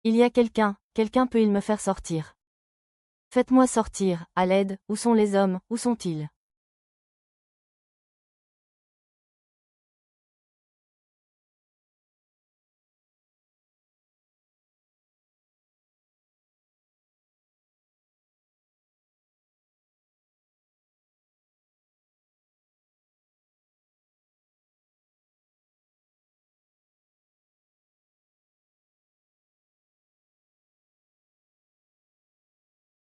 Il y a quelqu'un peut-il me faire sortir? Faites-moi sortir, à l'aide, où sont les hommes, où sont-ils?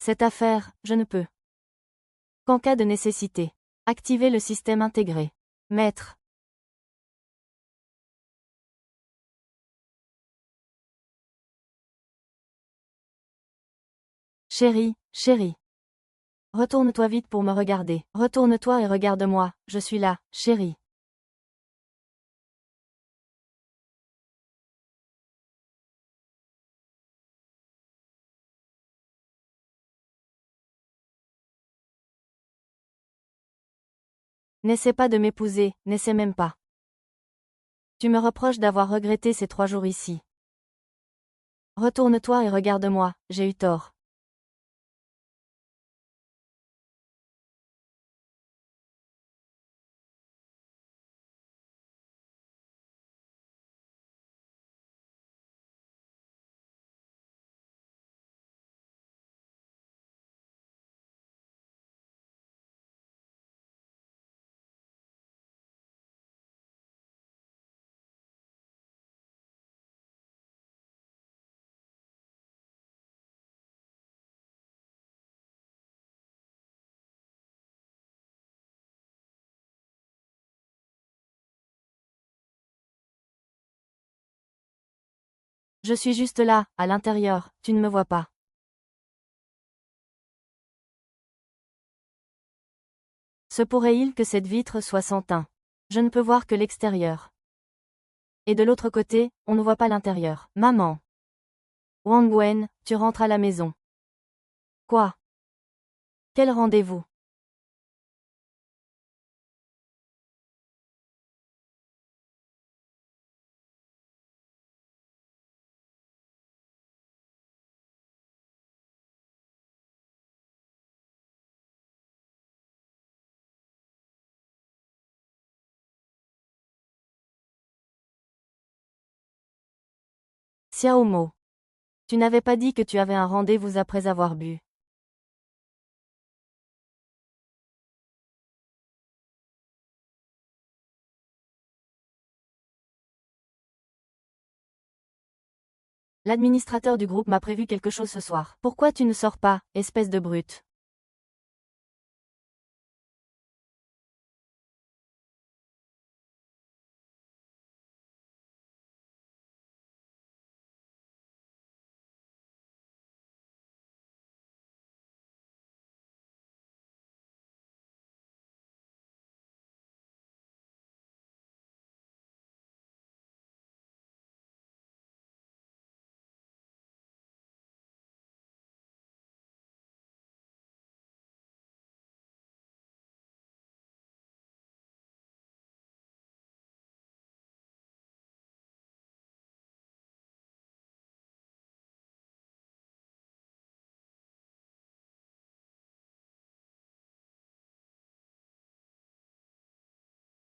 Cette affaire, je ne peux. Qu'en cas de nécessité. Activez le système intégré. Maître. Chérie. Retourne-toi vite pour me regarder. Retourne-toi et regarde-moi, je suis là, chérie. N'essaie pas de m'épouser, n'essaie même pas. Tu me reproches d'avoir regretté ces 3 jours ici. Retourne-toi et regarde-moi, j'ai eu tort. Je suis juste là, à l'intérieur, tu ne me vois pas. Se pourrait-il que cette vitre soit sans teint? Je ne peux voir que l'extérieur. Et de l'autre côté, on ne voit pas l'intérieur. Maman. Wang Wen, tu rentres à la maison. Quoi? Quel rendez-vous? Xiao Mo. Tu n'avais pas dit que tu avais un rendez-vous après avoir bu. L'administrateur du groupe m'a prévu quelque chose ce soir. Pourquoi tu ne sors pas, espèce de brute?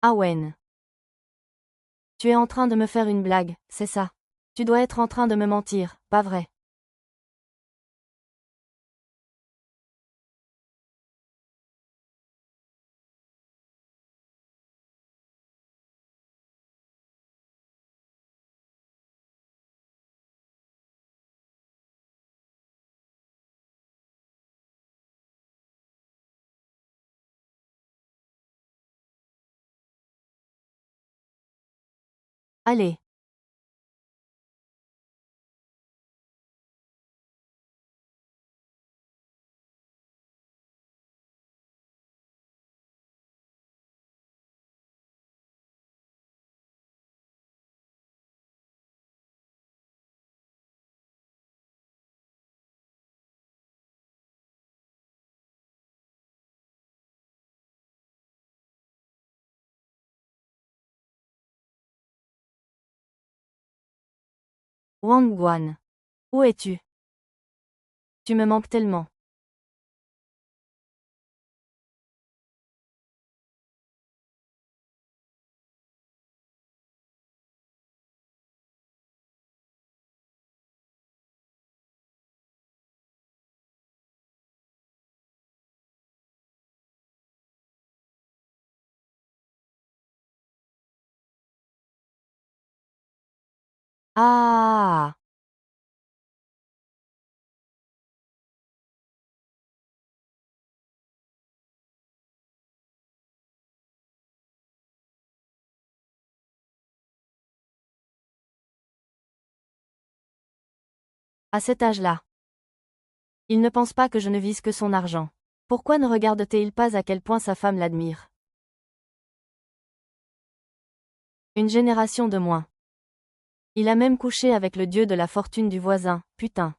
Ah Wen. Tu es en train de me faire une blague, c'est ça? Tu dois être en train de me mentir, pas vrai? Allez. Wang Guan. Où es-tu? Tu me manques tellement. Ah! À cet âge-là. Il ne pense pas que je ne vise que son argent. Pourquoi ne regarde-t-il pas à quel point sa femme l'admire? Une génération de moins. Il a même couché avec le dieu de la fortune du voisin, putain.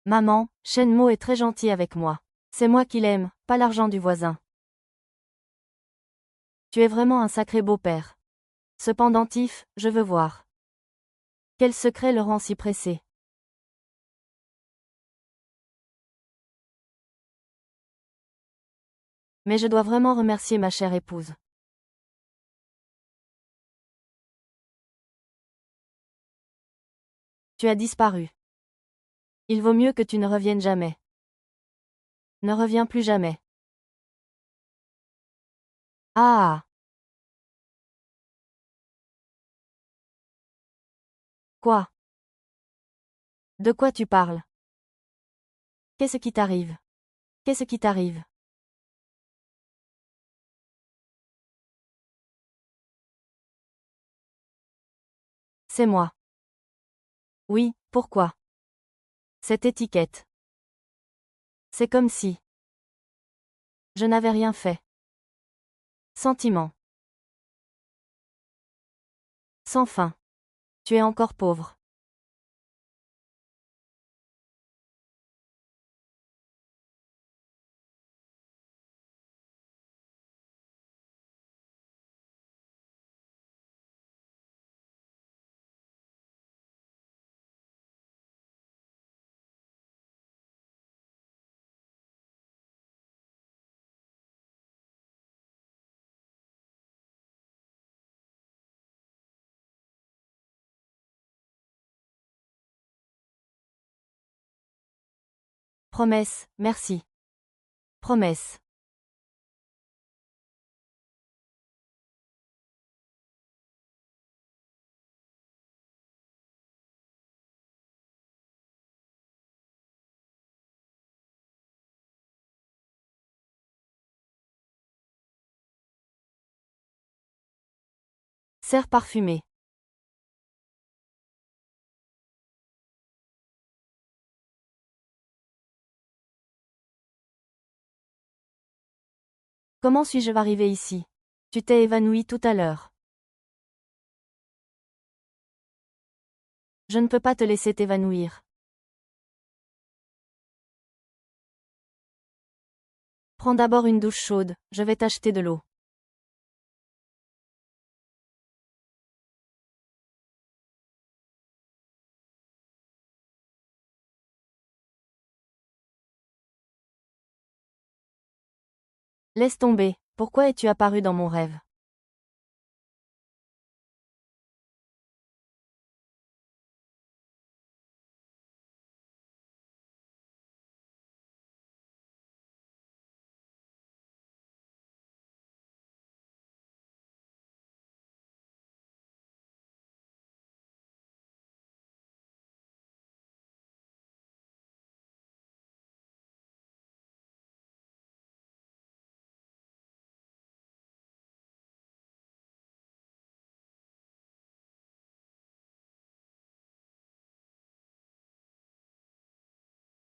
Maman, Shenmo est très gentil avec moi. C'est moi qui l'aime, pas l'argent du voisin. Tu es vraiment un sacré beau-père. Cependant Tiff, je veux voir. Quel secret le rend si pressé? Mais je dois vraiment remercier ma chère épouse. Tu as disparu. Il vaut mieux que tu ne reviennes jamais. Ne reviens plus jamais. Ah! Quoi? De quoi tu parles? Qu'est-ce qui t'arrive? Qu'est-ce qui t'arrive? C'est moi. Oui, pourquoi? Cette étiquette. C'est comme si. Je n'avais rien fait. Sentiment. Sans fin. Tu es encore pauvre. Promesse, merci. Promesse. Serre parfumée. Comment suis-je arrivé ici? Tu t'es évanoui tout à l'heure. Je ne peux pas te laisser t'évanouir. Prends d'abord une douche chaude, je vais t'acheter de l'eau. Laisse tomber, pourquoi es-tu apparu dans mon rêve?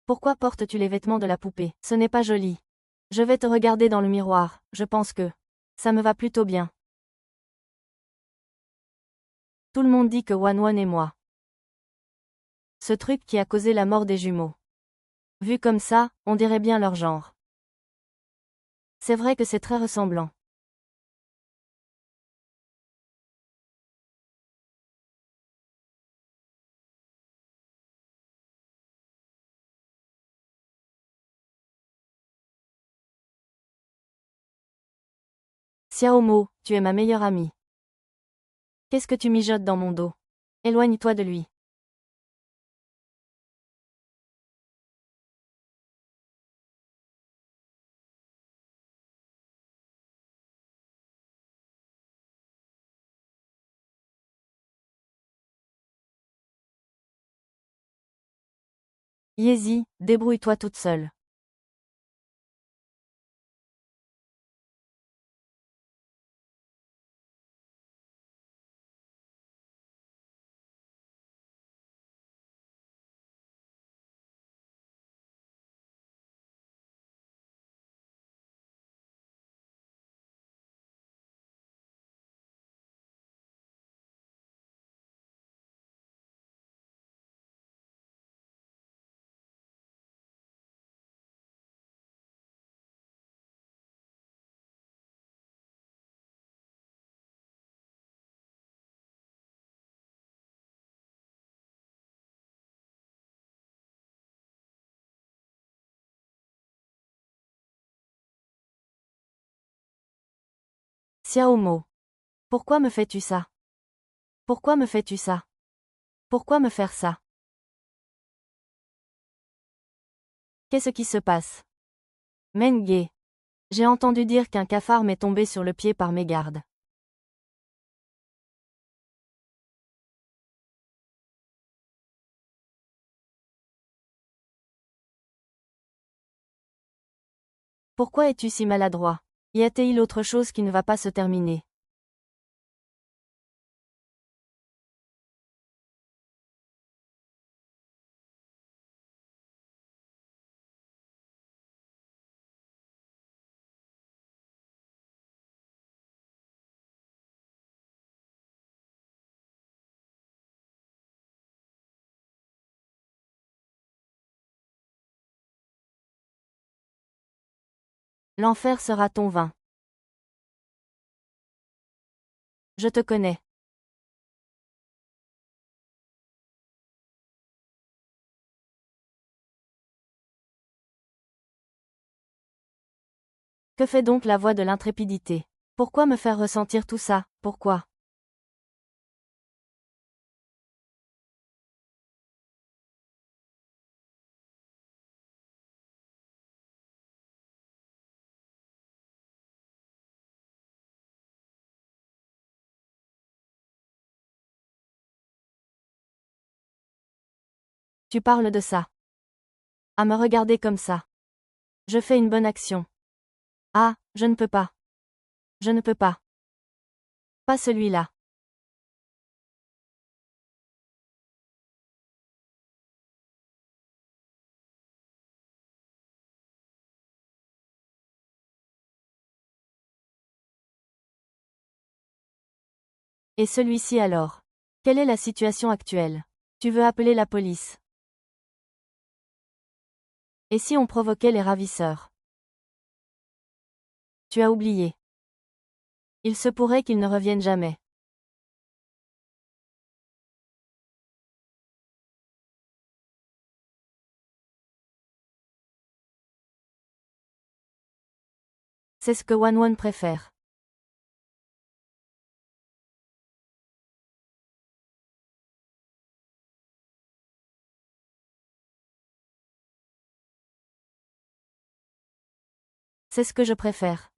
Pourquoi portes-tu les vêtements de la poupée? Ce n'est pas joli. Je vais te regarder dans le miroir, je pense que. Ça me va plutôt bien. Tout le monde dit que Wanwan est moi. Ce truc qui a causé la mort des jumeaux. Vu comme ça, on dirait bien leur genre. C'est vrai que c'est très ressemblant. Xiaomo, tu es ma meilleure amie. Qu'est-ce que tu mijotes dans mon dos? Éloigne-toi de lui. Yezi, débrouille-toi toute seule. Xiaomo. Pourquoi me fais-tu ça? Pourquoi me fais-tu ça? Pourquoi me faire ça? Qu'est-ce qui se passe? Menge. J'ai entendu dire qu'un cafard m'est tombé sur le pied par mégarde. Pourquoi es-tu si maladroit? Y a-t-il autre chose qui ne va pas se terminer? L'enfer sera ton vin. Je te connais. Que fait donc la voix de l'intrépidité? Pourquoi me faire ressentir tout ça? Pourquoi? Tu parles de ça. À me regarder comme ça. Je fais une bonne action. Ah, je ne peux pas. Je ne peux pas. Pas celui-là. Et celui-ci alors? Quelle est la situation actuelle? Tu veux appeler la police? Et si on provoquait les ravisseurs? Tu as oublié. Il se pourrait qu'ils ne reviennent jamais. C'est ce que Wanwan préfère. C'est ce que je préfère.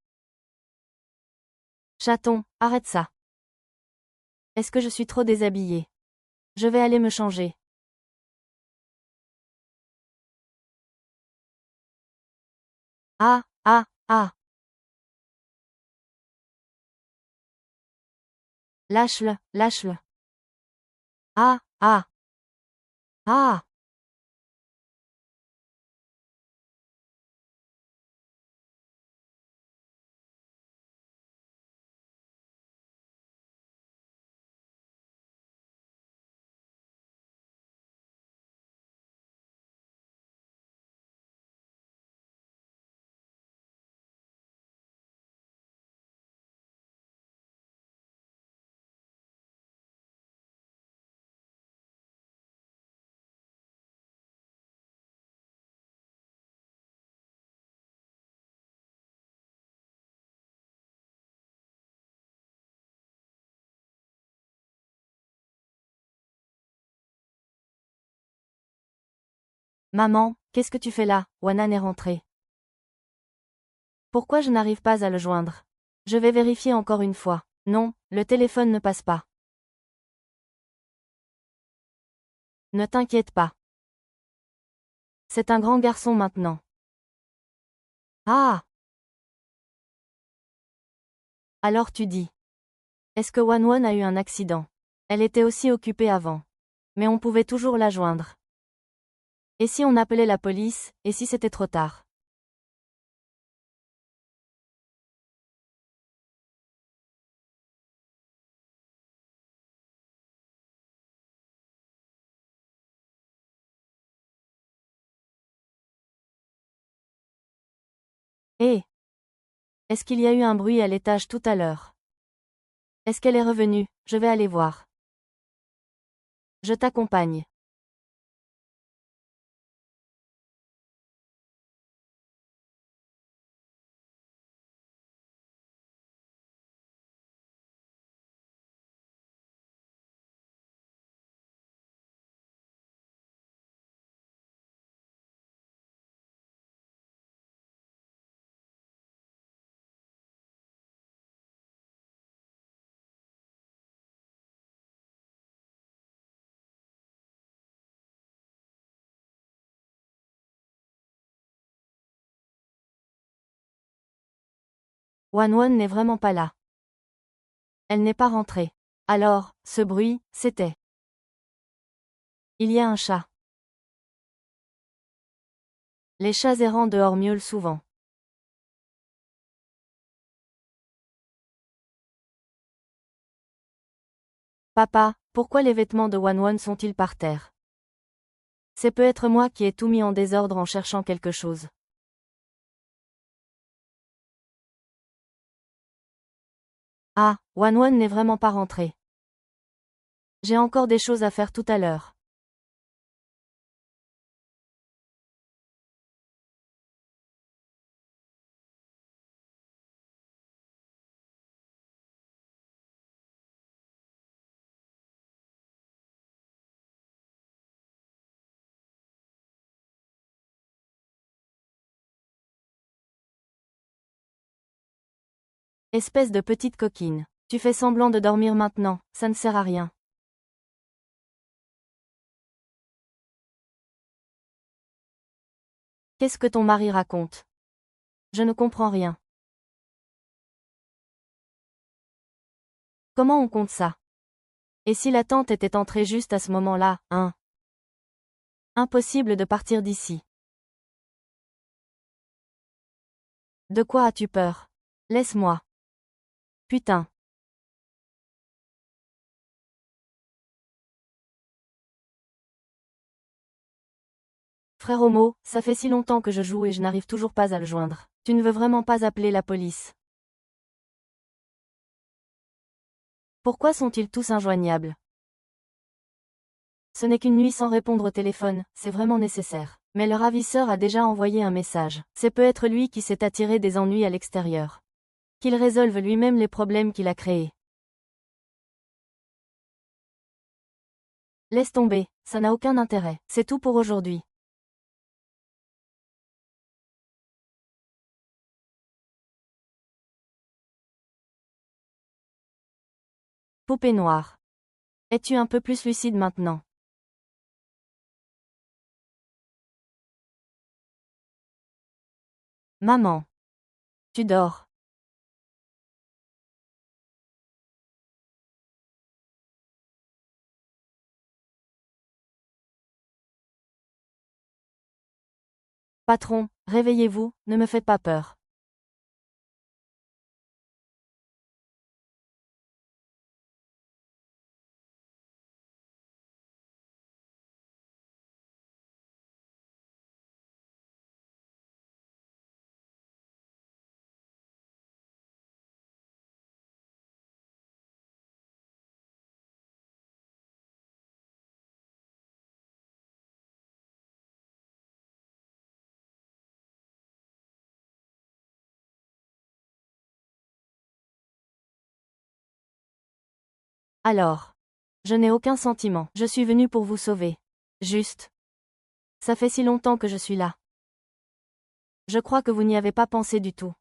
Chaton, arrête ça. Est-ce que je suis trop déshabillée? Je vais aller me changer. Ah, ah, ah. Lâche-le, lâche-le. Ah, ah, ah. Maman, qu'est-ce que tu fais là? Wanan est rentré. Pourquoi je n'arrive pas à le joindre? Je vais vérifier encore une fois. Non, le téléphone ne passe pas. Ne t'inquiète pas. C'est un grand garçon maintenant. Ah! Alors tu dis. Est-ce que Wanwan a eu un accident? Elle était aussi occupée avant. Mais on pouvait toujours la joindre. Et si on appelait la police, et si c'était trop tard? Hé! Est-ce qu'il y a eu un bruit à l'étage tout à l'heure? Est-ce qu'elle est revenue? Je vais aller voir. Je t'accompagne. Wanwan n'est vraiment pas là. Elle n'est pas rentrée. Alors, ce bruit, c'était. Il y a un chat. Les chats errants dehors miaulent souvent. Papa, pourquoi les vêtements de Wanwan sont-ils par terre? C'est peut-être moi qui ai tout mis en désordre en cherchant quelque chose. Ah, Wanwan n'est vraiment pas rentré. J'ai encore des choses à faire tout à l'heure. Espèce de petite coquine. Tu fais semblant de dormir maintenant, ça ne sert à rien. Qu'est-ce que ton mari raconte? Je ne comprends rien. Comment on compte ça? Et si la tante était entrée juste à ce moment-là, hein? Impossible de partir d'ici. De quoi as-tu peur? Laisse-moi. Putain. Frère Homo, ça fait si longtemps que je joue et je n'arrive toujours pas à le joindre. Tu ne veux vraiment pas appeler la police? Pourquoi sont-ils tous injoignables? Ce n'est qu'une nuit sans répondre au téléphone, c'est vraiment nécessaire. Mais le ravisseur a déjà envoyé un message. C'est peut-être lui qui s'est attiré des ennuis à l'extérieur. Qu'il résolve lui-même les problèmes qu'il a créés. Laisse tomber, ça n'a aucun intérêt. C'est tout pour aujourd'hui. Poupée noire. Es-tu un peu plus lucide maintenant? Maman. Tu dors. Patron, réveillez-vous, ne me faites pas peur. Alors. Je n'ai aucun sentiment. Je suis venu pour vous sauver. Juste. Ça fait si longtemps que je suis là. Je crois que vous n'y avez pas pensé du tout.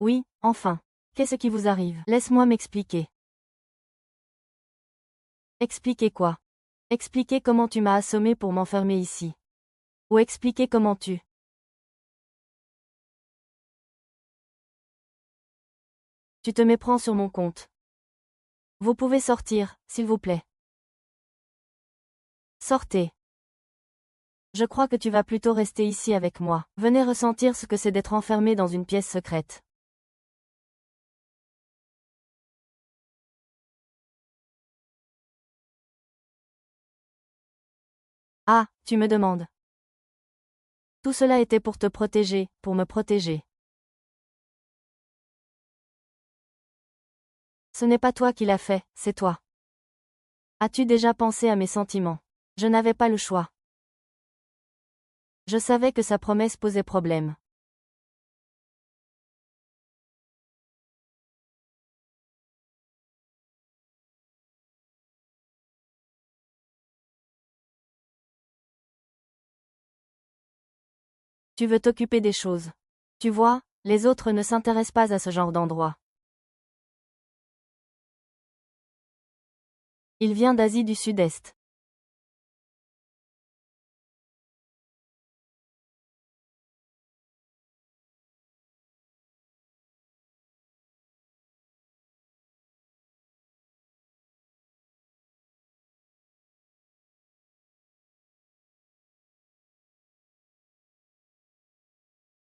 Oui, enfin. Qu'est-ce qui vous arrive? Laisse-moi m'expliquer. Expliquer quoi? Expliquer comment tu m'as assommé pour m'enfermer ici. Ou expliquer comment tu... Tu te méprends sur mon compte. Vous pouvez sortir, s'il vous plaît. Sortez. Je crois que tu vas plutôt rester ici avec moi. Venez ressentir ce que c'est d'être enfermé dans une pièce secrète. Ah, tu me demandes. Tout cela était pour te protéger, pour me protéger. Ce n'est pas toi qui l'as fait, c'est toi. As-tu déjà pensé à mes sentiments? Je n'avais pas le choix. Je savais que sa promesse posait problème. Tu veux t'occuper des choses. Tu vois, les autres ne s'intéressent pas à ce genre d'endroit. Il vient d'Asie du Sud-Est.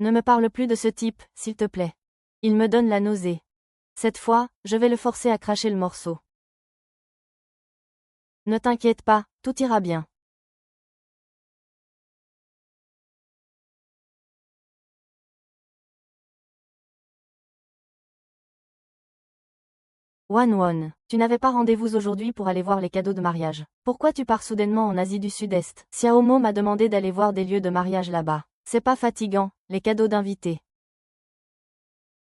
Ne me parle plus de ce type, s'il te plaît. Il me donne la nausée. Cette fois, je vais le forcer à cracher le morceau. Ne t'inquiète pas, tout ira bien. Wan, tu n'avais pas rendez-vous aujourd'hui pour aller voir les cadeaux de mariage. Pourquoi tu pars soudainement en Asie du Sud-Est? Xiaomo m'a demandé d'aller voir des lieux de mariage là-bas. C'est pas fatigant, les cadeaux d'invités.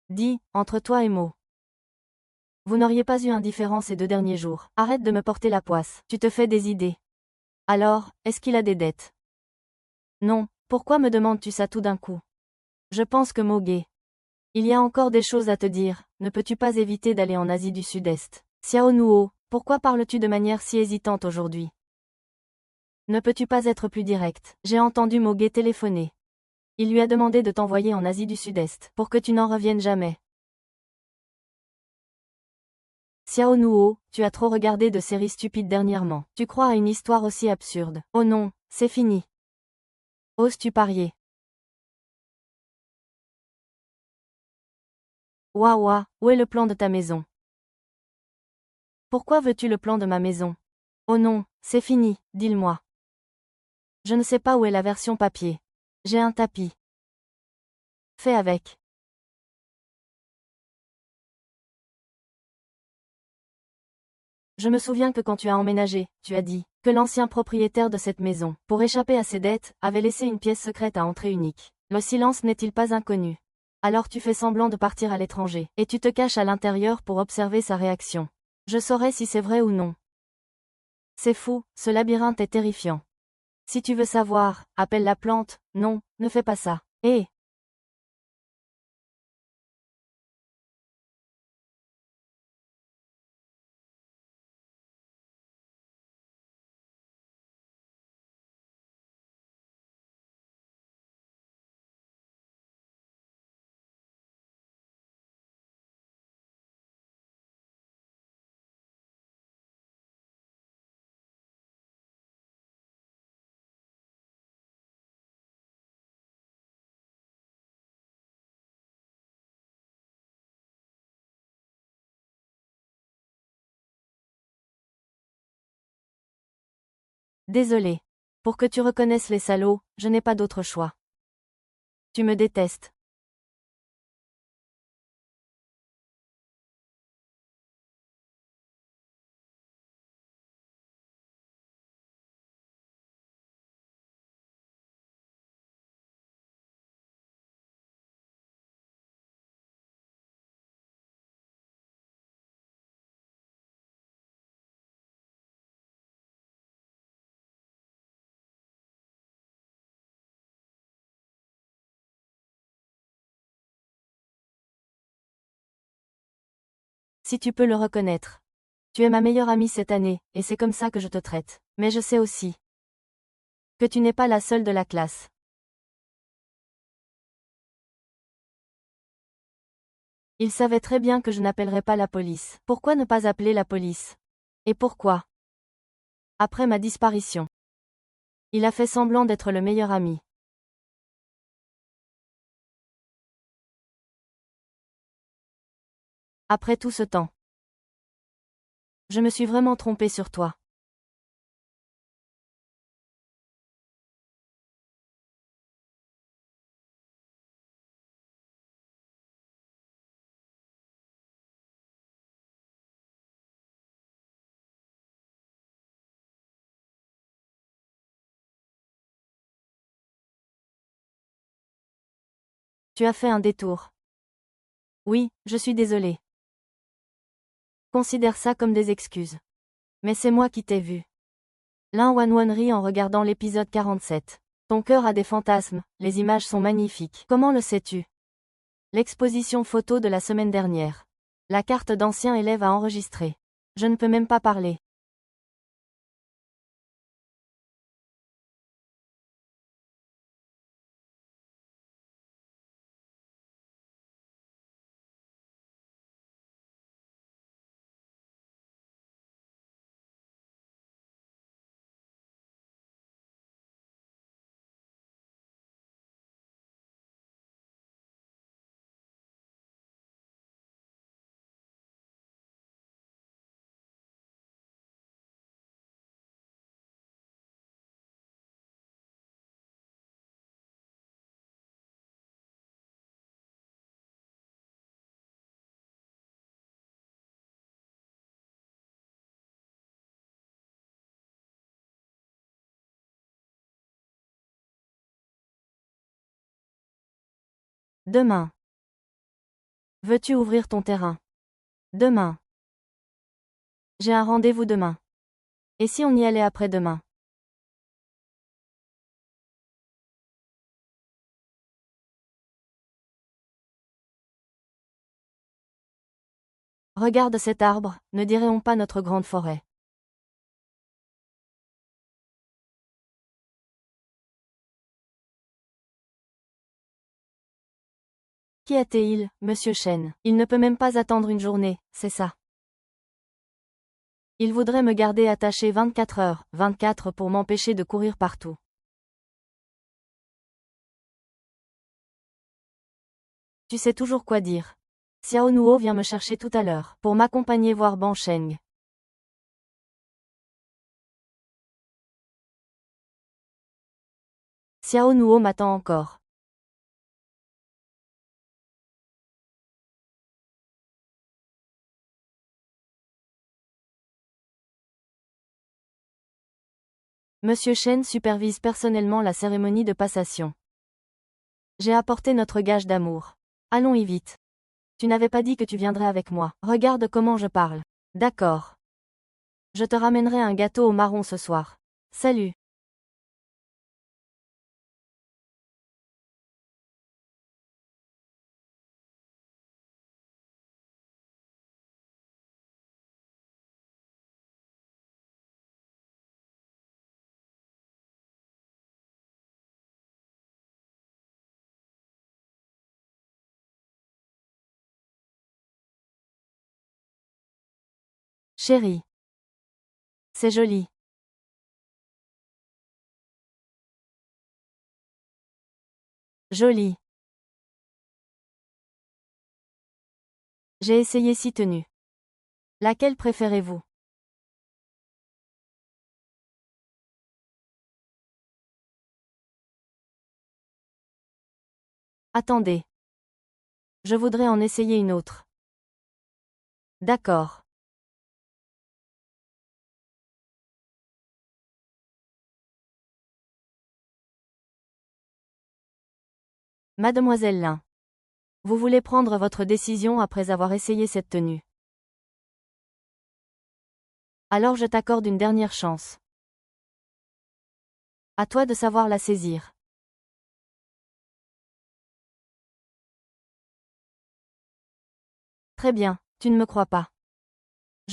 Dis, entre toi et Mo. Vous n'auriez pas eu un différend ces 2 derniers jours. Arrête de me porter la poisse. Tu te fais des idées. Alors, est-ce qu'il a des dettes? Non, pourquoi me demandes-tu ça tout d'un coup? Je pense que Mogué. Il y a encore des choses à te dire, ne peux-tu pas éviter d'aller en Asie du Sud-Est? Xiao Nuo, pourquoi parles-tu de manière si hésitante aujourd'hui? Ne peux-tu pas être plus direct? J'ai entendu Mogué téléphoner. Il lui a demandé de t'envoyer en Asie du Sud-Est, pour que tu n'en reviennes jamais. Xiao Nuo, tu as trop regardé de séries stupides dernièrement. Tu crois à une histoire aussi absurde? Oh non, c'est fini. Oses-tu parier? Ouah, où est le plan de ta maison? Pourquoi veux-tu le plan de ma maison? Oh non, c'est fini, dis-le-moi. Je ne sais pas où est la version papier. J'ai un tapis. Fais avec. Je me souviens que quand tu as emménagé, tu as dit que l'ancien propriétaire de cette maison, pour échapper à ses dettes, avait laissé une pièce secrète à entrée unique. Le silence n'est-il pas inconnu? Alors tu fais semblant de partir à l'étranger, et tu te caches à l'intérieur pour observer sa réaction. Je saurai si c'est vrai ou non. C'est fou, ce labyrinthe est terrifiant. Si tu veux savoir, appelle la plante, non, ne fais pas ça. Hé, désolé. Pour que tu reconnaisses les salauds, je n'ai pas d'autre choix. Tu me détestes. Si tu peux le reconnaître. Tu es ma meilleure amie cette année, et c'est comme ça que je te traite. Mais je sais aussi que tu n'es pas la seule de la classe. Il savait très bien que je n'appellerais pas la police. Pourquoi ne pas appeler la police? Et pourquoi? Après ma disparition. Il a fait semblant d'être le meilleur ami. Après tout ce temps. Je me suis vraiment trompée sur toi. Tu as fait un détour. Oui, je suis désolée. Considère ça comme des excuses. Mais c'est moi qui t'ai vu. Lin-Wan rit en regardant l'épisode 47. Ton cœur a des fantasmes, les images sont magnifiques. Comment le sais-tu? L'exposition photo de la semaine dernière. La carte d'ancien élève a enregistré. Je ne peux même pas parler. Demain. Veux-tu ouvrir ton terrain? Demain. J'ai un rendez-vous demain. Et si on y allait après-demain? Regarde cet arbre, ne dirait-on pas notre grande forêt? Qui était-il, Monsieur Chen? Il ne peut même pas attendre une journée, c'est ça. Il voudrait me garder attaché 24 heures, 24 pour m'empêcher de courir partout. Tu sais toujours quoi dire. Xiao Nuo vient me chercher tout à l'heure, pour m'accompagner voir Ban Sheng. Xiao Nuo m'attend encore. Monsieur Chen supervise personnellement la cérémonie de passation. J'ai apporté notre gage d'amour. Allons-y vite. Tu n'avais pas dit que tu viendrais avec moi. Regarde comment je parle. D'accord. Je te ramènerai un gâteau au marron ce soir. Salut. Chérie. C'est joli. Joli. J'ai essayé 6 tenues. Laquelle préférez-vous? Attendez. Je voudrais en essayer une autre. D'accord. Mademoiselle Lin. Vous voulez prendre votre décision après avoir essayé cette tenue. Alors je t'accorde une dernière chance. À toi de savoir la saisir. Très bien, tu ne me crois pas.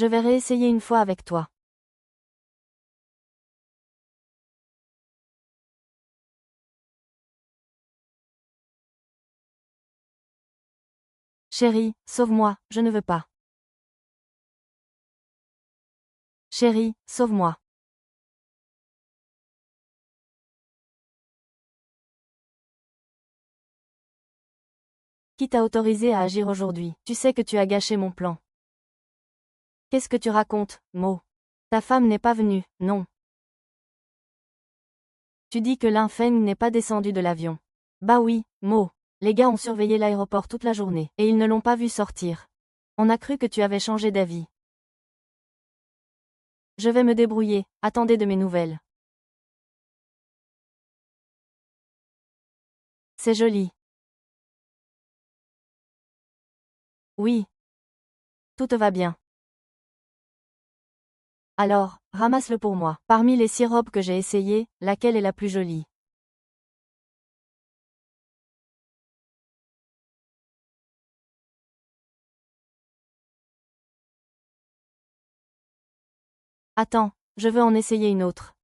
Je vais réessayer une fois avec toi. Chérie, sauve-moi, je ne veux pas. Chérie, sauve-moi. Qui t'a autorisé à agir aujourd'hui? Tu sais que tu as gâché mon plan. Qu'est-ce que tu racontes, Mo? Ta femme n'est pas venue, non. Tu dis que Feng n'est pas descendu de l'avion. Bah oui, Mo. Les gars ont surveillé l'aéroport toute la journée, et ils ne l'ont pas vu sortir. On a cru que tu avais changé d'avis. Je vais me débrouiller, attendez de mes nouvelles. C'est joli. Oui. Tout te va bien. Alors, ramasse-le pour moi. Parmi les 6 robes que j'ai essayées, laquelle est la plus jolie? Attends, je veux en essayer une autre.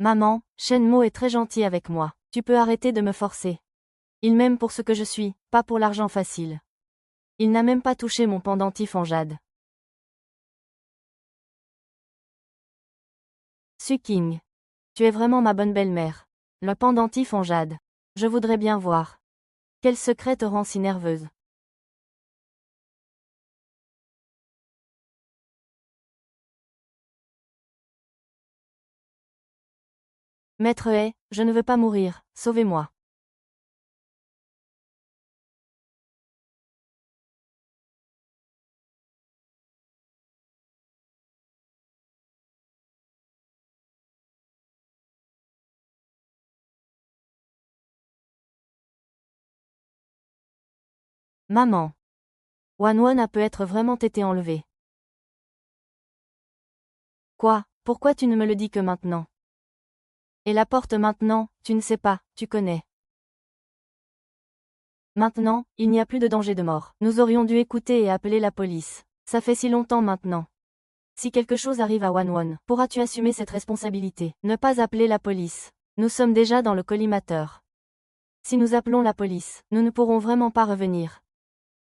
Maman, Shenmo est très gentil avec moi. Tu peux arrêter de me forcer. Il m'aime pour ce que je suis, pas pour l'argent facile. Il n'a même pas touché mon pendentif en jade. Suking. Tu es vraiment ma bonne belle-mère. Le pendentif en jade. Je voudrais bien voir. Quel secret te rend si nerveuse? Maître Hai, je ne veux pas mourir, sauvez-moi. Maman. Wanwan peut être vraiment été enlevé. Quoi, pourquoi tu ne me le dis que maintenant? Et la porte maintenant, tu ne sais pas, tu connais. Maintenant, il n'y a plus de danger de mort. Nous aurions dû écouter et appeler la police. Ça fait si longtemps maintenant. Si quelque chose arrive à Wanwan, pourras-tu assumer cette responsabilité? Ne pas appeler la police. Nous sommes déjà dans le collimateur. Si nous appelons la police, nous ne pourrons vraiment pas revenir.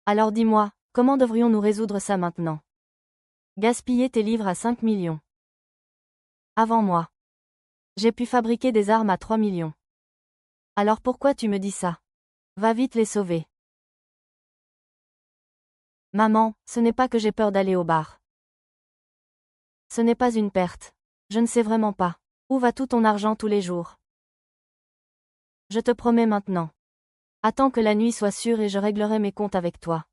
Alors dis-moi, comment devrions-nous résoudre ça maintenant? Gaspiller tes livres à 5 millions. Avant moi. J'ai pu fabriquer des armes à 3 millions. Alors pourquoi tu me dis ça? Va vite les sauver. Maman, ce n'est pas que j'ai peur d'aller au bar. Ce n'est pas une perte. Je ne sais vraiment pas. Où va tout ton argent tous les jours? Je te promets maintenant. Attends que la nuit soit sûre et je réglerai mes comptes avec toi.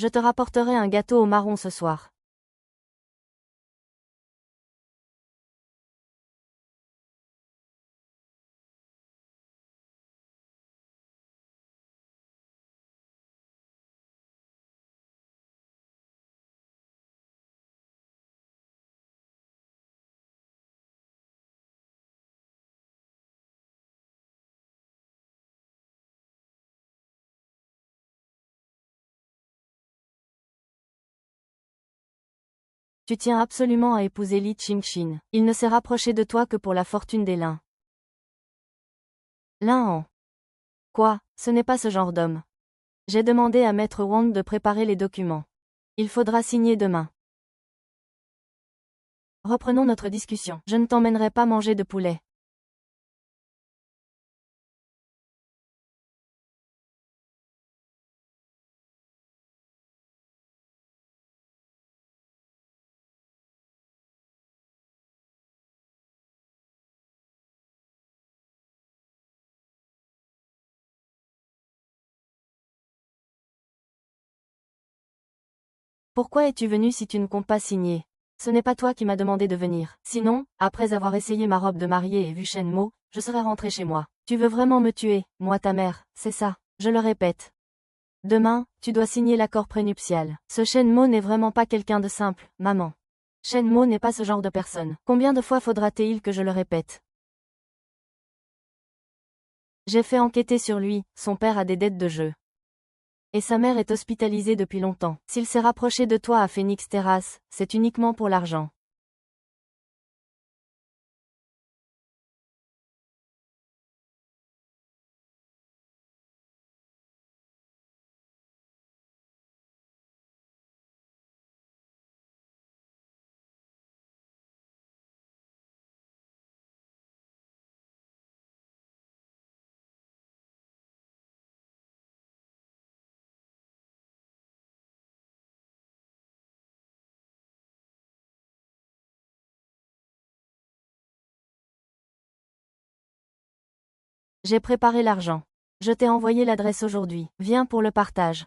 Je te rapporterai un gâteau au marron ce soir. Tu tiens absolument à épouser Li Qingxin. Il ne s'est rapproché de toi que pour la fortune des Lin. Lin Han. Quoi, ce n'est pas ce genre d'homme. J'ai demandé à Maître Wang de préparer les documents. Il faudra signer demain. Reprenons notre discussion. Je ne t'emmènerai pas manger de poulet. Pourquoi es-tu venu si tu ne comptes pas signer? Ce n'est pas toi qui m'as demandé de venir. Sinon, après avoir essayé ma robe de mariée et vu Shen Mo, je serais rentré chez moi. Tu veux vraiment me tuer, moi ta mère, c'est ça. Je le répète. Demain, tu dois signer l'accord prénuptial. Ce Shen Mo n'est vraiment pas quelqu'un de simple, maman. Shen Mo n'est pas ce genre de personne. Combien de fois faudra-t-il que je le répète? J'ai fait enquêter sur lui, son père a des dettes de jeu. Et sa mère est hospitalisée depuis longtemps. S'il s'est rapproché de toi à Phoenix Terrace, c'est uniquement pour l'argent. J'ai préparé l'argent. Je t'ai envoyé l'adresse aujourd'hui. Viens pour le partage.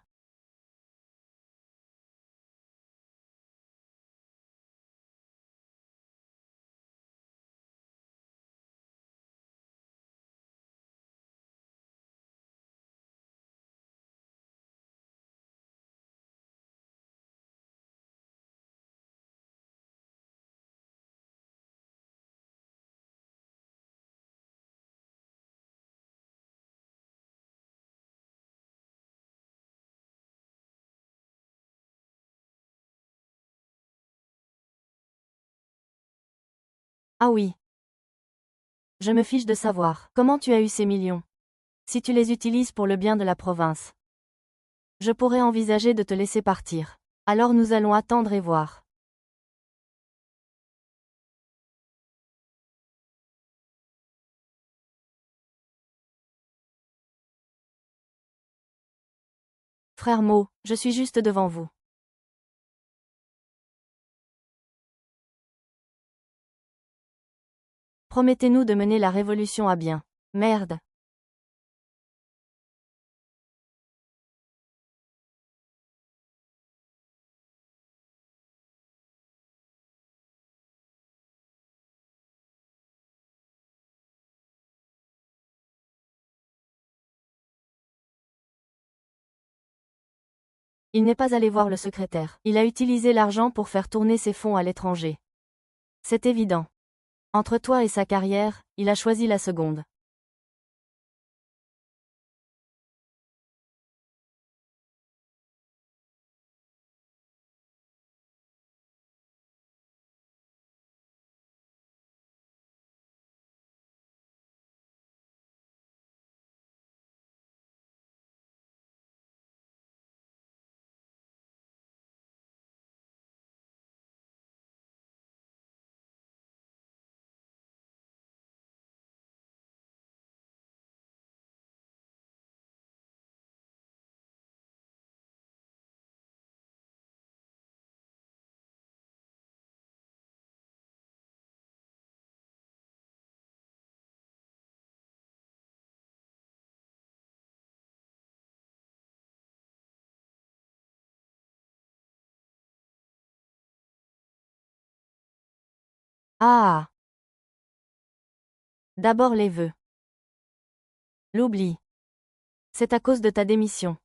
Ah oui. Je me fiche de savoir. Comment tu as eu ces millions? Si tu les utilises pour le bien de la province, je pourrais envisager de te laisser partir. Alors nous allons attendre et voir. Frère Mo, je suis juste devant vous. Promettez-nous de mener la révolution à bien. Merde. Il n'est pas allé voir le secrétaire. Il a utilisé l'argent pour faire tourner ses fonds à l'étranger. C'est évident. Entre toi et sa carrière, il a choisi la seconde. Ah. D'abord les vœux. L'oubli. C'est à cause de ta démission.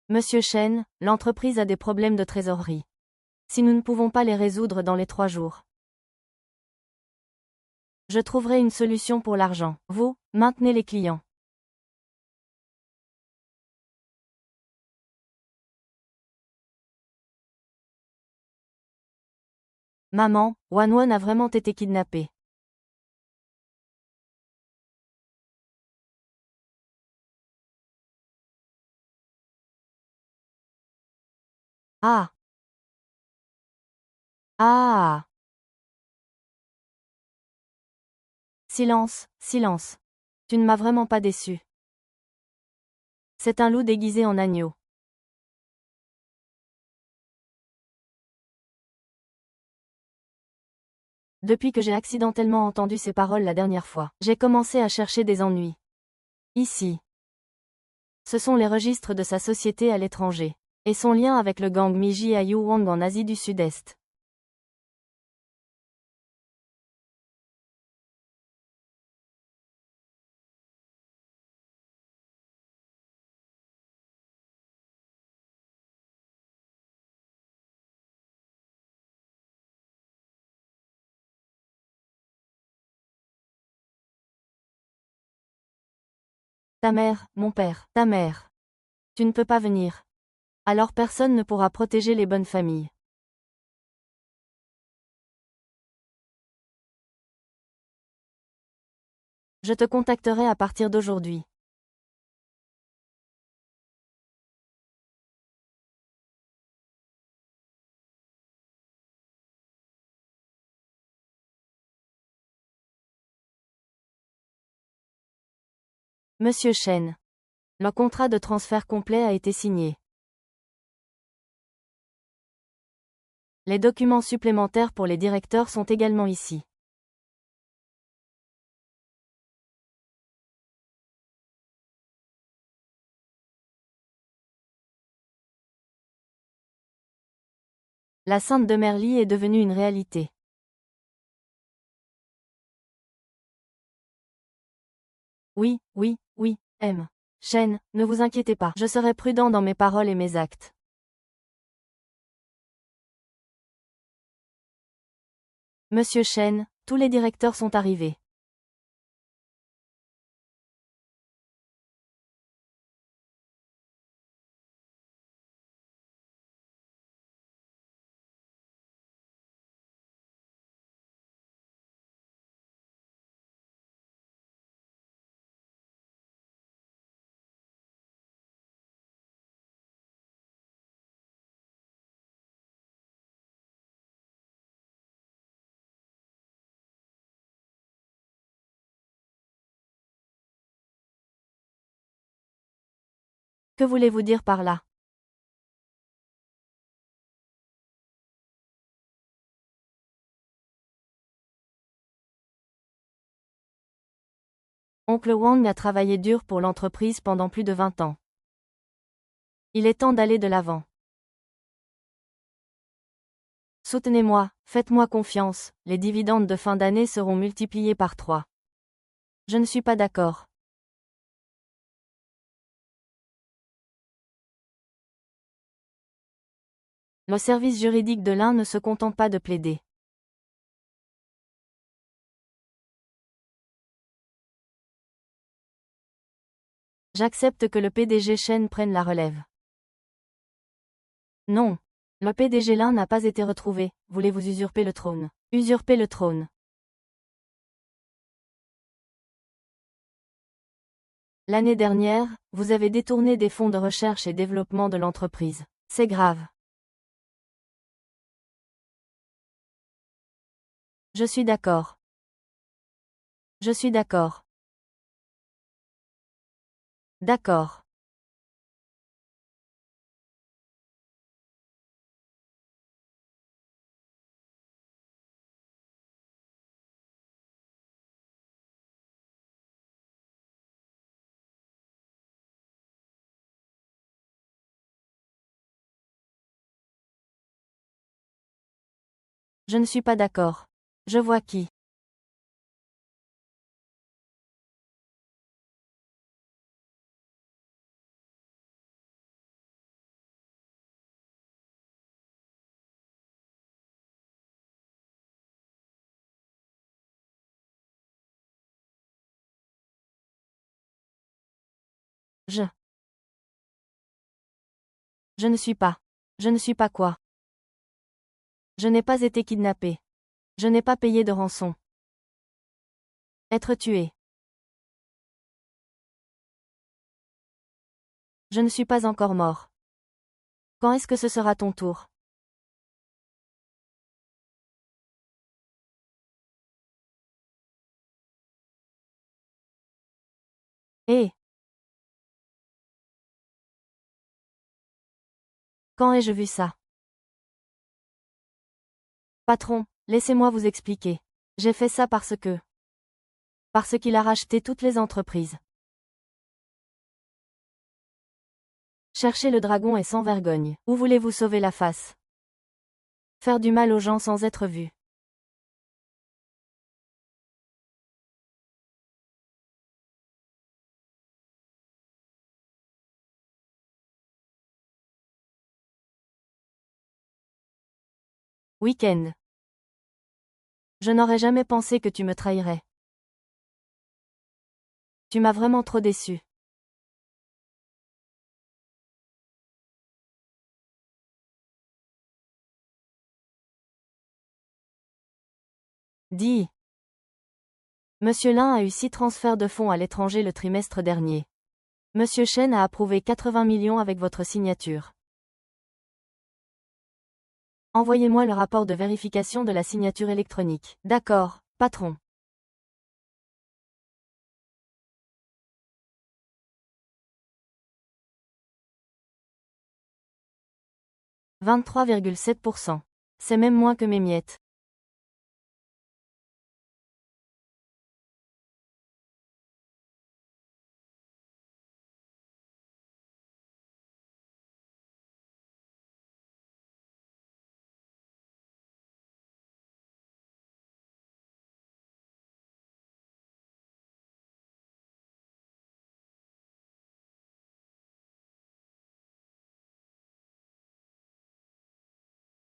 Monsieur Chen, l'entreprise a des problèmes de trésorerie. Si nous ne pouvons pas les résoudre dans les 3 jours, Je trouverai une solution pour l'argent. Vous, maintenez les clients. Maman, Wanwan a vraiment été kidnappé. Ah. Ah. Silence, silence. Tu ne m'as vraiment pas déçu. C'est un loup déguisé en agneau. Depuis que j'ai accidentellement entendu ces paroles la dernière fois, j'ai commencé à chercher des ennuis. Ici. Ce sont les registres de sa société à l'étranger. Et son lien avec le gang Miji à Yuwang en Asie du Sud-Est. Ta mère, mon père, ta mère. Tu ne peux pas venir. Alors personne ne pourra protéger les bonnes familles. Je te contacterai à partir d'aujourd'hui. Monsieur Chen. Le contrat de transfert complet a été signé. Les documents supplémentaires pour les directeurs sont également ici. La Sainte de Merly est devenue une réalité. Oui, oui, oui, M. Chen, ne vous inquiétez pas, je serai prudent dans mes paroles et mes actes. Monsieur Chen, tous les directeurs sont arrivés. Que voulez-vous dire par là? Oncle Wang a travaillé dur pour l'entreprise pendant plus de 20 ans. Il est temps d'aller de l'avant. Soutenez-moi, faites-moi confiance, les dividendes de fin d'année seront multipliés par 3. Je ne suis pas d'accord. Le service juridique de l'un ne se contente pas de plaider. J'accepte que le PDG Chen prenne la relève. Non. Le PDG Lin n'a pas été retrouvé. Voulez-vous usurper le trône? Usurper le trône. L'année dernière, vous avez détourné des fonds de recherche et développement de l'entreprise. C'est grave. Je suis d'accord. Je suis d'accord. D'accord. Je ne suis pas d'accord. Je vois qui. Je ne suis pas. Je ne suis pas quoi? Je n'ai pas été kidnappé. Je n'ai pas payé de rançon. Être tué. Je ne suis pas encore mort. Quand est-ce que ce sera ton tour? Hé! Quand ai-je vu ça? Patron, laissez-moi vous expliquer. J'ai fait ça parce qu'il a racheté toutes les entreprises. Chercher le dragon est sans vergogne. Où voulez-vous sauver la face? Faire du mal aux gens sans être vu. Week-end. Je n'aurais jamais pensé que tu me trahirais. Tu m'as vraiment trop déçu. Dis. Monsieur Lin a eu 6 transferts de fonds à l'étranger le trimestre dernier. Monsieur Chen a approuvé 80 millions avec votre signature. Envoyez-moi le rapport de vérification de la signature électronique. D'accord, patron. « 23,7%. C'est même moins que mes miettes.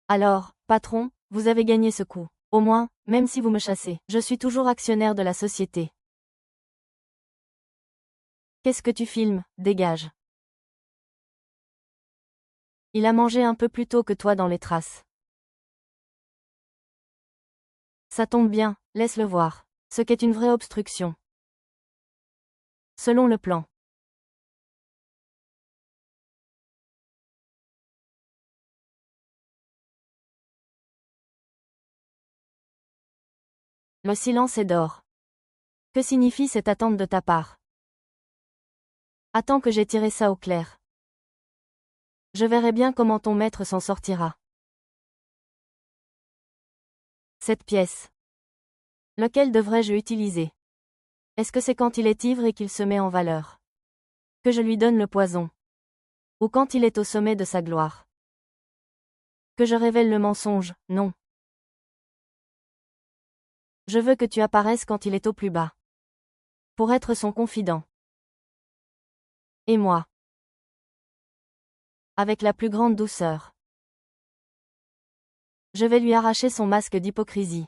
Alors, patron, vous avez gagné ce coup. Au moins, même si vous me chassez, je suis toujours actionnaire de la société. Qu'est-ce que tu filmes? Dégage. Il a mangé un peu plus tôt que toi dans les traces. Ça tombe bien, laisse-le voir. Ce qu'est une vraie obstruction. Selon le plan. Le silence est d'or. Que signifie cette attente de ta part? Attends que j'ai tiré ça au clair. Je verrai bien comment ton maître s'en sortira. Cette pièce. Lequel devrais-je utiliser? Est-ce que c'est quand il est ivre et qu'il se met en valeur? Que je lui donne le poison? Ou quand il est au sommet de sa gloire? Que je révèle le mensonge? Non. Je veux que tu apparaisses quand il est au plus bas. Pour être son confident. Et moi. Avec la plus grande douceur. Je vais lui arracher son masque d'hypocrisie.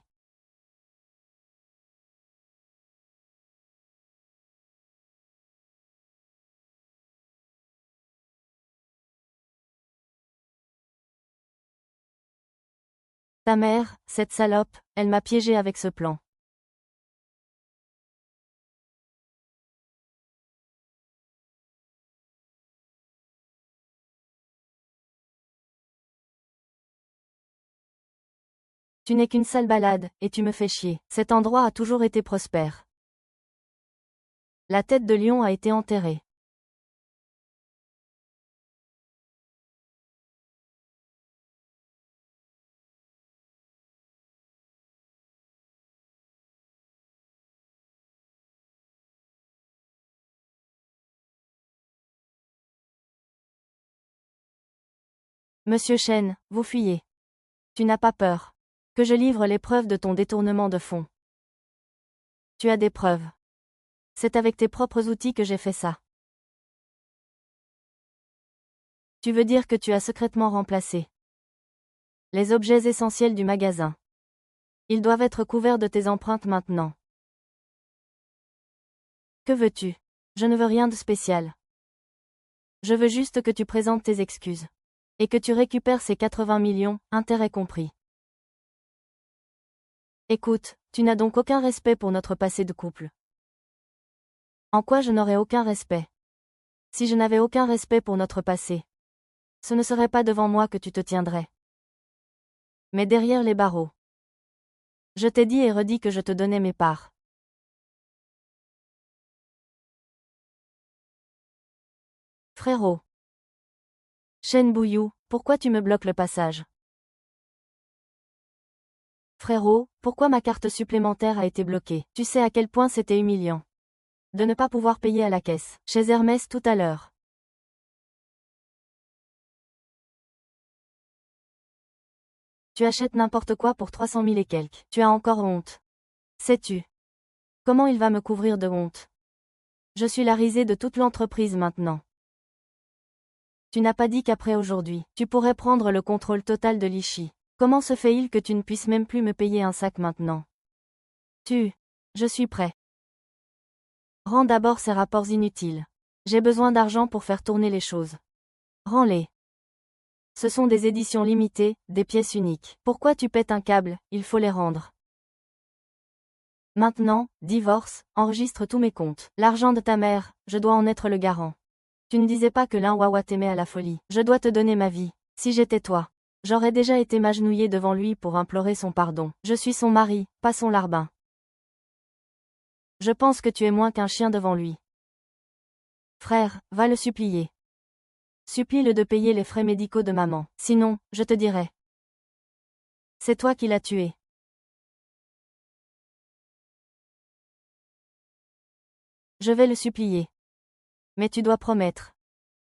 Ta mère, cette salope, elle m'a piégé avec ce plan. Tu n'es qu'une sale balade, et tu me fais chier. Cet endroit a toujours été prospère. La tête de lion a été enterrée. Monsieur Chen, vous fuyez. Tu n'as pas peur. Que je livre les preuves de ton détournement de fonds. Tu as des preuves. C'est avec tes propres outils que j'ai fait ça. Tu veux dire que tu as secrètement remplacé les objets essentiels du magasin. Ils doivent être couverts de tes empreintes maintenant. Que veux-tu? Je ne veux rien de spécial. Je veux juste que tu présentes tes excuses. Et que tu récupères ces 80 millions, intérêts compris. Écoute, tu n'as donc aucun respect pour notre passé de couple. En quoi je n'aurais aucun respect? Si je n'avais aucun respect pour notre passé, ce ne serait pas devant moi que tu te tiendrais, mais derrière les barreaux. Je t'ai dit et redit que je te donnais mes parts. Frérot. Shen Bouyou, pourquoi tu me bloques le passage? Frérot, pourquoi ma carte supplémentaire a été bloquée? Tu sais à quel point c'était humiliant de ne pas pouvoir payer à la caisse, chez Hermès tout à l'heure. Tu achètes n'importe quoi pour 300 000 et quelques. Tu as encore honte. Sais-tu comment il va me couvrir de honte? Je suis la risée de toute l'entreprise maintenant. Tu n'as pas dit qu'après aujourd'hui, tu pourrais prendre le contrôle total de l'Ichi. Comment se fait-il que tu ne puisses même plus me payer un sac maintenant? Je suis prêt. Rends d'abord ces rapports inutiles. J'ai besoin d'argent pour faire tourner les choses. Rends-les. Ce sont des éditions limitées, des pièces uniques. Pourquoi tu pètes un câble? Il faut les rendre. Maintenant, divorce, enregistre tous mes comptes. L'argent de ta mère, je dois en être le garant. Tu ne disais pas que l'un Wawa t'aimait à la folie. Je dois te donner ma vie. Si j'étais toi, j'aurais déjà été m'agenouiller devant lui pour implorer son pardon. Je suis son mari, pas son larbin. Je pense que tu es moins qu'un chien devant lui. Frère, va le supplier. Supplie-le de payer les frais médicaux de maman. Sinon, je te dirai. C'est toi qui l'as tué. Je vais le supplier. Mais tu dois promettre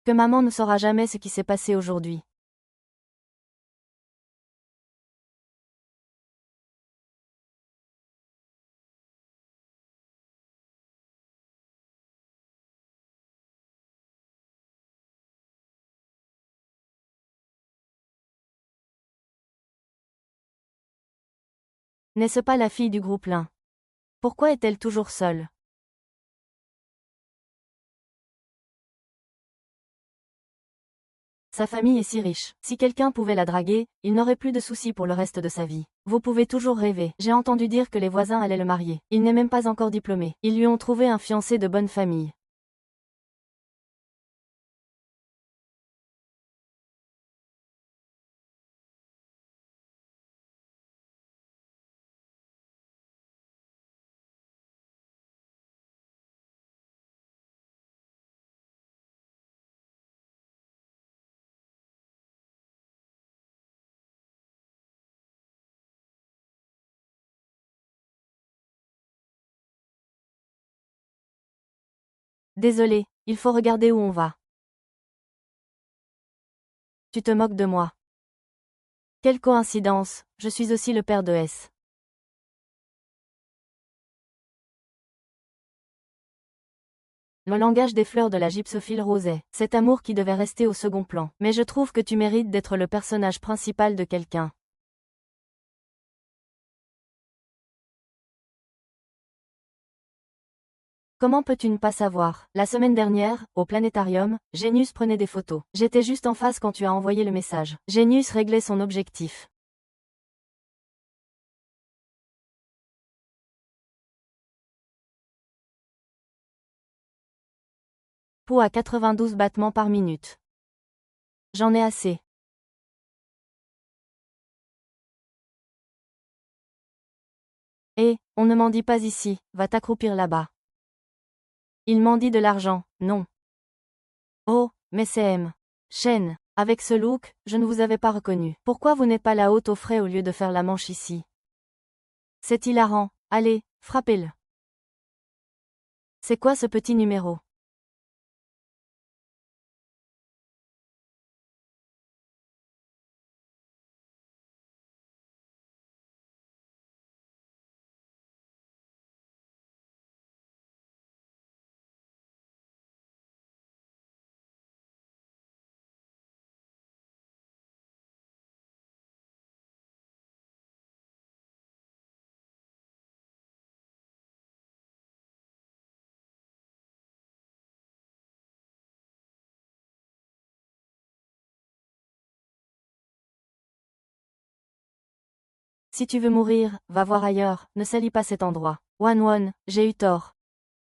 que maman ne saura jamais ce qui s'est passé aujourd'hui. N'est-ce pas la fille du groupe Lin? Pourquoi est-elle toujours seule? Sa famille est si riche. Si quelqu'un pouvait la draguer, il n'aurait plus de soucis pour le reste de sa vie. Vous pouvez toujours rêver. J'ai entendu dire que les voisins allaient le marier. Il n'est même pas encore diplômé. Ils lui ont trouvé un fiancé de bonne famille. Désolé, il faut regarder où on va. Tu te moques de moi. Quelle coïncidence, je suis aussi le père de S. Le langage des fleurs de la gypsophile rosée, cet amour qui devait rester au second plan. Mais je trouve que tu mérites d'être le personnage principal de quelqu'un. Comment peux-tu ne pas savoir? La semaine dernière, au planétarium, Genius prenait des photos. J'étais juste en face quand tu as envoyé le message. Genius réglait son objectif. Pouls à 92 battements par minute. J'en ai assez. On ne m'en dit pas ici, va t'accroupir là-bas. Il m'en dit de l'argent, non. Oh, mais c'est M. Shen, avec ce look, je ne vous avais pas reconnu. Pourquoi vous n'êtes pas là haute au frais au lieu de faire la manche ici? C'est hilarant, allez, frappez-le. C'est quoi ce petit numéro? Si tu veux mourir, va voir ailleurs, ne salis pas cet endroit. Won, j'ai eu tort.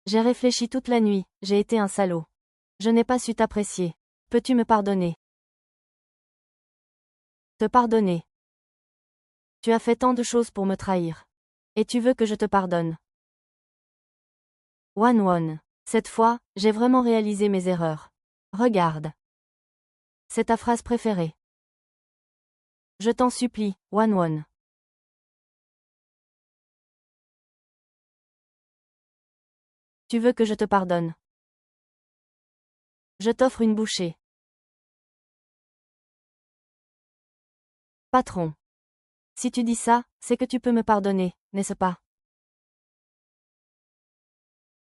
J'ai réfléchi toute la nuit, j'ai été un salaud. Je n'ai pas su t'apprécier. Peux-tu me pardonner? Te pardonner. Tu as fait tant de choses pour me trahir. Et tu veux que je te pardonne. Won. Cette fois, j'ai vraiment réalisé mes erreurs. Regarde. C'est ta phrase préférée. Je t'en supplie, Won. Tu veux que je te pardonne. Je t'offre une bouchée. Patron. Si tu dis ça, c'est que tu peux me pardonner, n'est-ce pas?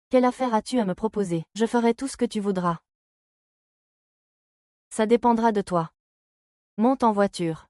Quelle affaire as-tu à me proposer? Je ferai tout ce que tu voudras. Ça dépendra de toi. Monte en voiture.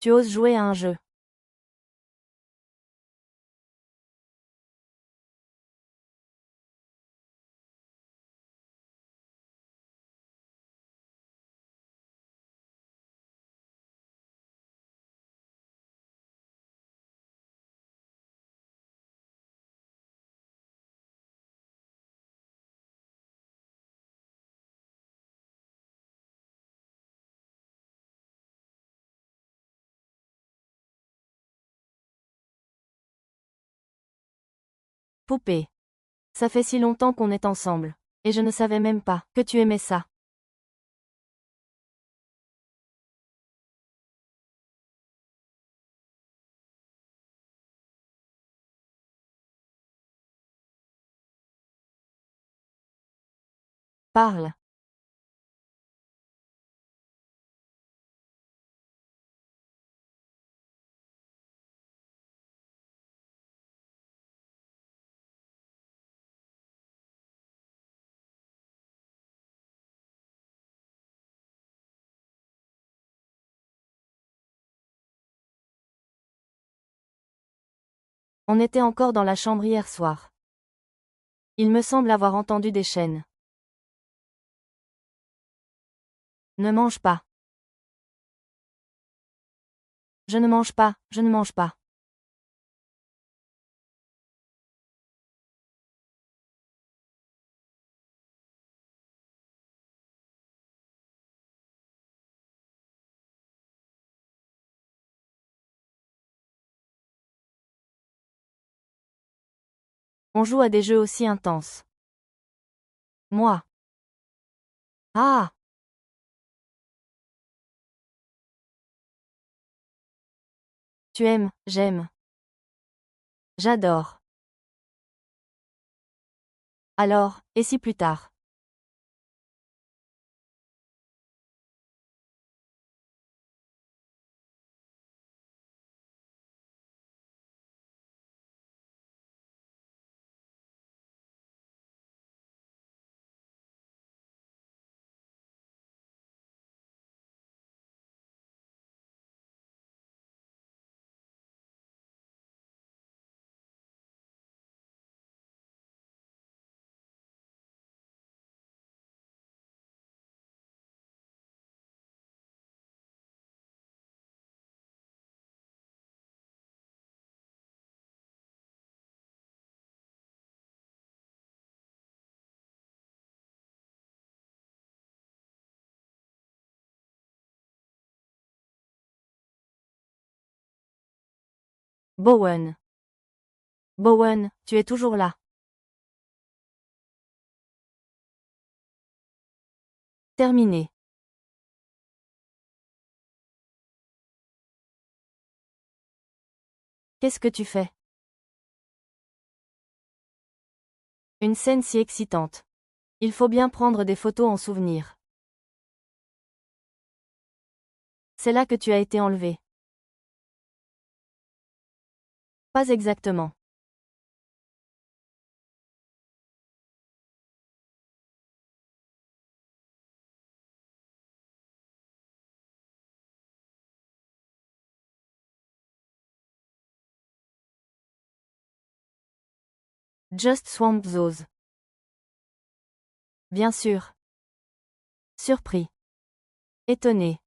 Tu oses jouer à un jeu. Poupée. Ça fait si longtemps qu'on est ensemble. Et je ne savais même pas que tu aimais ça. Parle. On était encore dans la chambre hier soir. Il me semble avoir entendu des chaînes. Ne mange pas. Je ne mange pas, je ne mange pas. On joue à des jeux aussi intenses. Moi. Ah! Tu aimes, j'aime. J'adore. Alors, et si plus tard? Bowen. Bowen, tu es toujours là. Terminé. Qu'est-ce que tu fais? Une scène si excitante. Il faut bien prendre des photos en souvenir. C'est là que tu as été enlevé. Pas exactement. Just Swamp Those. Bien sûr. Surpris. Étonné.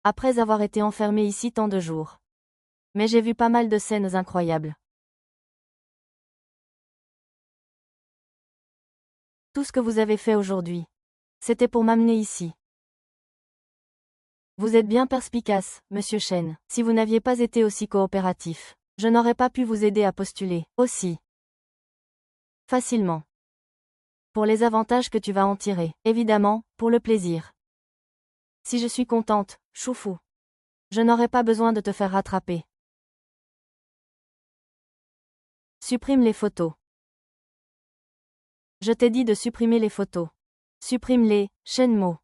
Après avoir été enfermé ici tant de jours. Mais j'ai vu pas mal de scènes incroyables. Tout ce que vous avez fait aujourd'hui. C'était pour m'amener ici. Vous êtes bien perspicace, monsieur Chen. Si vous n'aviez pas été aussi coopératif, je n'aurais pas pu vous aider à postuler, aussi. Facilement. Pour les avantages que tu vas en tirer, évidemment, pour le plaisir. Si je suis contente, choufou. Je n'aurai pas besoin de te faire rattraper. Supprime les photos. Je t'ai dit de supprimer les photos. Supprime-les, Shenmue.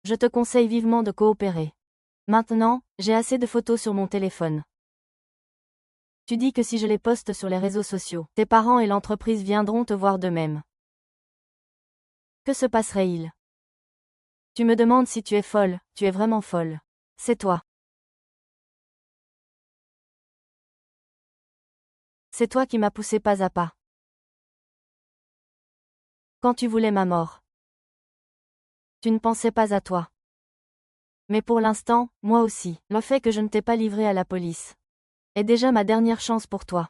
Je te conseille vivement de coopérer. Maintenant, j'ai assez de photos sur mon téléphone. Tu dis que si je les poste sur les réseaux sociaux, tes parents et l'entreprise viendront te voir d'eux-mêmes. Que se passerait-il? Tu me demandes si tu es folle, tu es vraiment folle. C'est toi. C'est toi qui m'as poussé pas à pas. Quand tu voulais ma mort. Tu ne pensais pas à toi. Mais pour l'instant, moi aussi, le fait que je ne t'ai pas livré à la police est déjà ma dernière chance pour toi.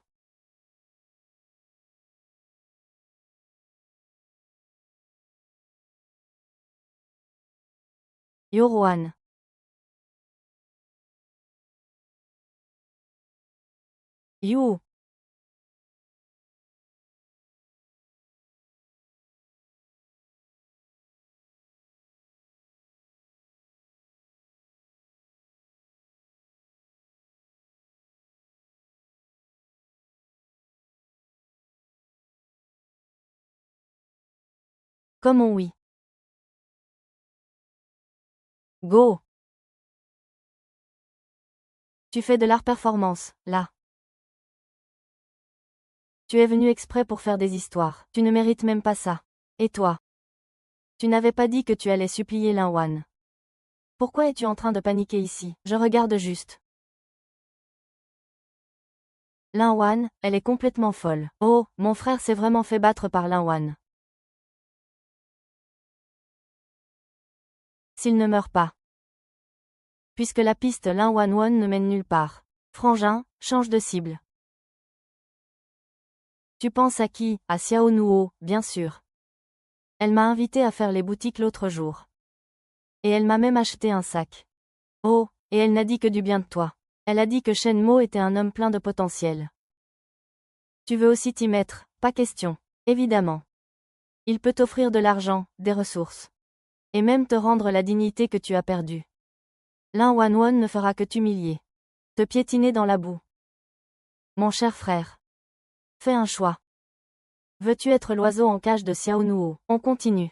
Yorohan. You. Comment oui. Go. Tu fais de l'art performance, là. Tu es venu exprès pour faire des histoires. Tu ne mérites même pas ça. Et toi? Tu n'avais pas dit que tu allais supplier Linwan. Pourquoi es-tu en train de paniquer ici? Je regarde juste. Linwan, elle est complètement folle. Oh, mon frère s'est vraiment fait battre par Linwan. S'il ne meurt pas. Puisque la piste Linwan ne mène nulle part. Frangin, change de cible. Tu penses à qui? À Xiao Nuo, bien sûr. Elle m'a invité à faire les boutiques l'autre jour. Et elle m'a même acheté un sac. Oh, et elle n'a dit que du bien de toi. Elle a dit que Shenmue était un homme plein de potentiel. Tu veux aussi t'y mettre, pas question. Évidemment. Il peut t'offrir de l'argent, des ressources. Et même te rendre la dignité que tu as perdue. Linwan ne fera que t'humilier. Te piétiner dans la boue. Mon cher frère. Fais un choix. Veux-tu être l'oiseau en cage de Xiao Nuo? On continue.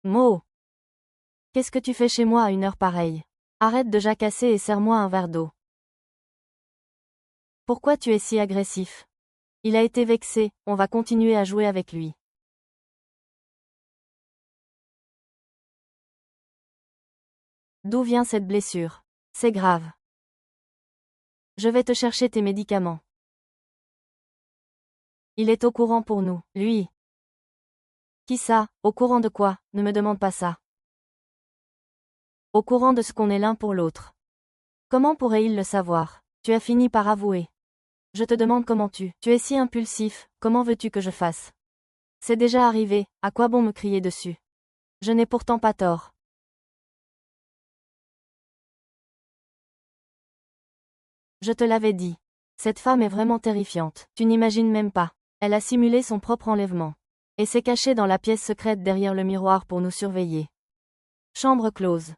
Mo. Qu'est-ce que tu fais chez moi à une heure pareille? Arrête de jacasser et serre-moi un verre d'eau. Pourquoi tu es si agressif? Il a été vexé, on va continuer à jouer avec lui. D'où vient cette blessure? C'est grave. Je vais te chercher tes médicaments. Il est au courant pour nous, lui. Qui ça? Au courant de quoi? Ne me demande pas ça. Au courant de ce qu'on est l'un pour l'autre. Comment pourrait-il le savoir? Tu as fini par avouer. Je te demande comment tu es si impulsif, comment veux-tu que je fasse? C'est déjà arrivé, à quoi bon me crier dessus? Je n'ai pourtant pas tort. Je te l'avais dit. Cette femme est vraiment terrifiante, tu n'imagines même pas. Elle a simulé son propre enlèvement. Et s'est cachée dans la pièce secrète derrière le miroir pour nous surveiller. Chambre close.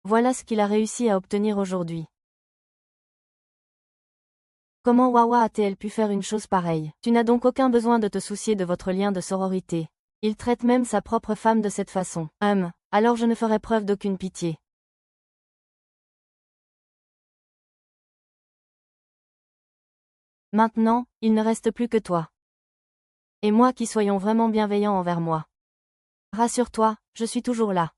Voilà ce qu'il a réussi à obtenir aujourd'hui. Comment Wawa a-t-elle pu faire une chose pareille? Tu n'as donc aucun besoin de te soucier de votre lien de sororité. Il traite même sa propre femme de cette façon. Alors je ne ferai preuve d'aucune pitié. Maintenant, il ne reste plus que toi. Et moi qui soyons vraiment bienveillants envers moi. Rassure-toi, je suis toujours là.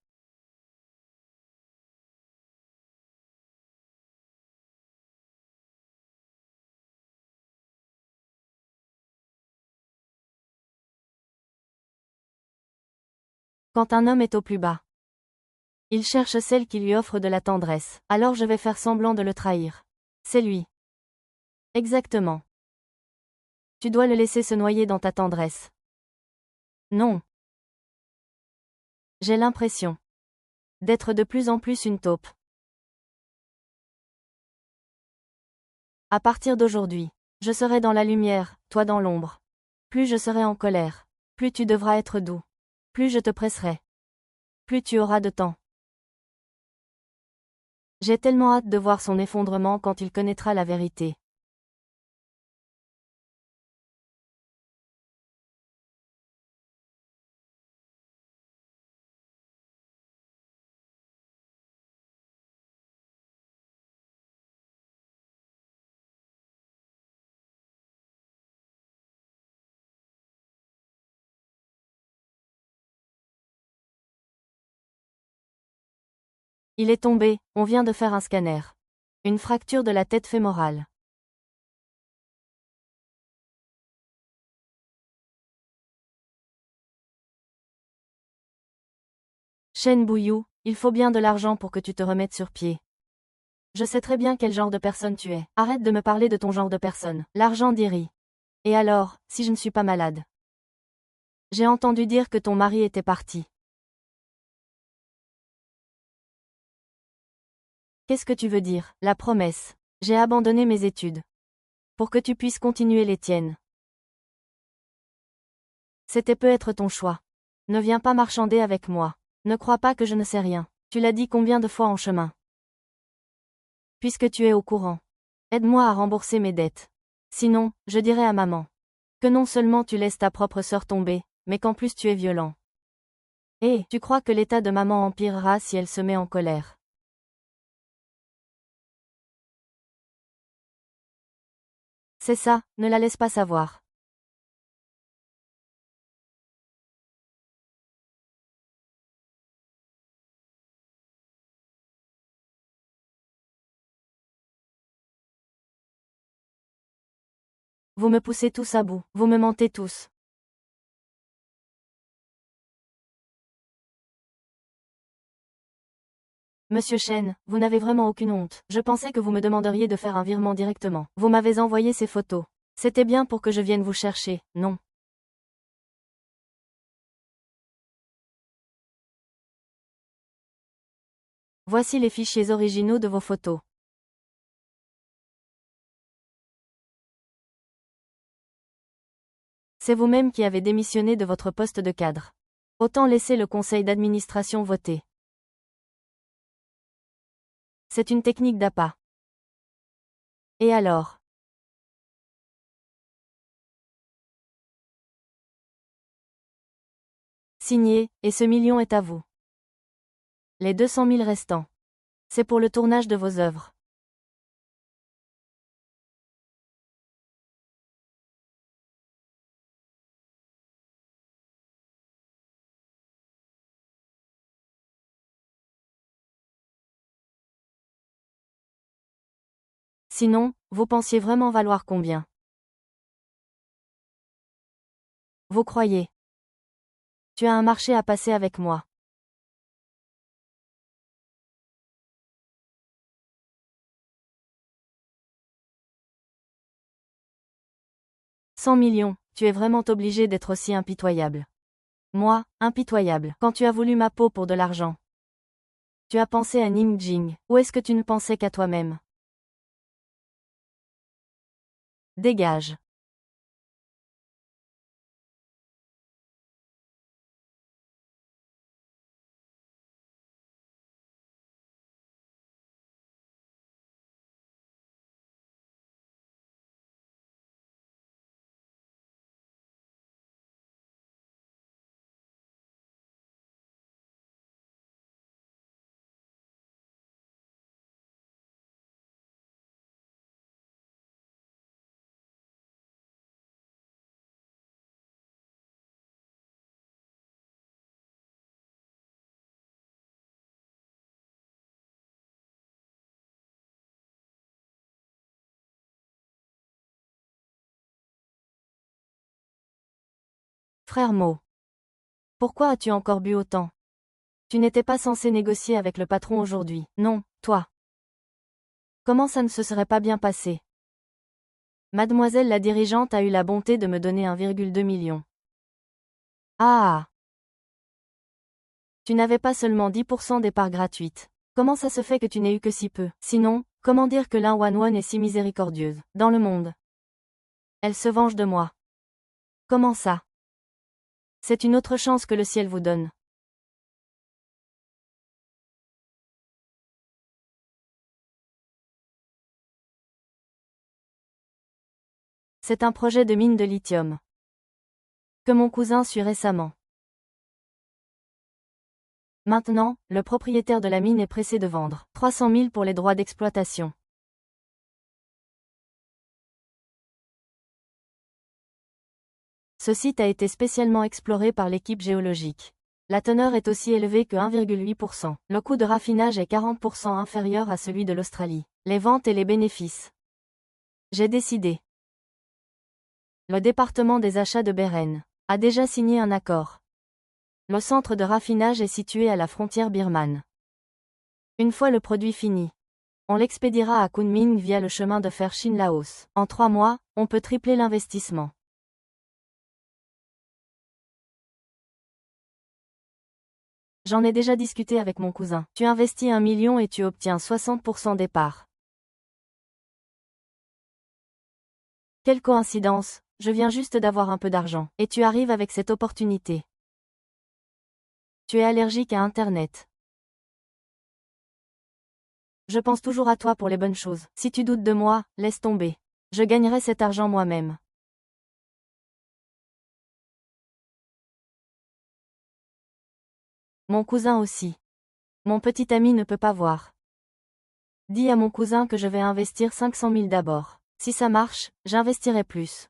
Quand un homme est au plus bas, il cherche celle qui lui offre de la tendresse. Alors je vais faire semblant de le trahir. C'est lui. Exactement. Tu dois le laisser se noyer dans ta tendresse. Non. J'ai l'impression d'être de plus en plus une taupe. À partir d'aujourd'hui, je serai dans la lumière, toi dans l'ombre. Plus je serai en colère, plus tu devras être doux. Plus je te presserai. Plus tu auras de temps. J'ai tellement hâte de voir son effondrement quand il connaîtra la vérité. Il est tombé, on vient de faire un scanner. Une fracture de la tête fémorale. Shen Bouyou, il faut bien de l'argent pour que tu te remettes sur pied. Je sais très bien quel genre de personne tu es. Arrête de me parler de ton genre de personne. L'argent dit. Et alors, si je ne suis pas malade? J'ai entendu dire que ton mari était parti. Qu'est-ce que tu veux dire? La promesse. J'ai abandonné mes études. Pour que tu puisses continuer les tiennes. C'était peut-être ton choix. Ne viens pas marchander avec moi. Ne crois pas que je ne sais rien. Tu l'as dit combien de fois en chemin? Puisque tu es au courant. Aide-moi à rembourser mes dettes. Sinon, je dirai à maman que non seulement tu laisses ta propre sœur tomber, mais qu'en plus tu es violent. Et tu crois que l'état de maman empirera si elle se met en colère? C'est ça, ne la laisse pas savoir. Vous me poussez tous à bout, vous me mentez tous. Monsieur Chen, vous n'avez vraiment aucune honte. Je pensais que vous me demanderiez de faire un virement directement. Vous m'avez envoyé ces photos. C'était bien pour que je vienne vous chercher, non? Voici les fichiers originaux de vos photos. C'est vous-même qui avez démissionné de votre poste de cadre. Autant laisser le conseil d'administration voter. C'est une technique d'appât. Et alors? Signé, et ce million est à vous. Les 200 000 restants. C'est pour le tournage de vos œuvres. Sinon, vous pensiez vraiment valoir combien? Vous croyez? Tu as un marché à passer avec moi. 100 millions, tu es vraiment obligé d'être aussi impitoyable. Moi, impitoyable. Quand tu as voulu ma peau pour de l'argent. Tu as pensé à Ning Jing, ou est-ce que tu ne pensais qu'à toi-même? Dégage. Frère Mo. Pourquoi as-tu encore bu autant? Tu n'étais pas censé négocier avec le patron aujourd'hui. Non, toi. Comment ça ne se serait pas bien passé? Mademoiselle la dirigeante a eu la bonté de me donner 1,2 million. Ah! Tu n'avais pas seulement 10% des parts gratuites. Comment ça se fait que tu n'aies eu que si peu? Sinon, comment dire que l'In-One-One est si miséricordieuse, dans le monde? Elle se venge de moi. Comment ça? C'est une autre chance que le ciel vous donne. C'est un projet de mine de lithium. Que mon cousin suit récemment. Maintenant, le propriétaire de la mine est pressé de vendre 300 000 pour les droits d'exploitation. Ce site a été spécialement exploré par l'équipe géologique. La teneur est aussi élevée que 1,8%. Le coût de raffinage est 40% inférieur à celui de l'Australie. Les ventes et les bénéfices. J'ai décidé. Le département des achats de Beren a déjà signé un accord. Le centre de raffinage est situé à la frontière birmane. Une fois le produit fini, on l'expédiera à Kunming via le chemin de fer Chine-Laos. En 3 mois, on peut tripler l'investissement. J'en ai déjà discuté avec mon cousin. Tu investis 1 million et tu obtiens 60% des parts. Quelle coïncidence, je viens juste d'avoir un peu d'argent. Et tu arrives avec cette opportunité. Tu es allergique à Internet. Je pense toujours à toi pour les bonnes choses. Si tu doutes de moi, laisse tomber. Je gagnerai cet argent moi-même. Mon cousin aussi. Mon petit ami ne peut pas voir. Dis à mon cousin que je vais investir 500 000 d'abord. Si ça marche, j'investirai plus.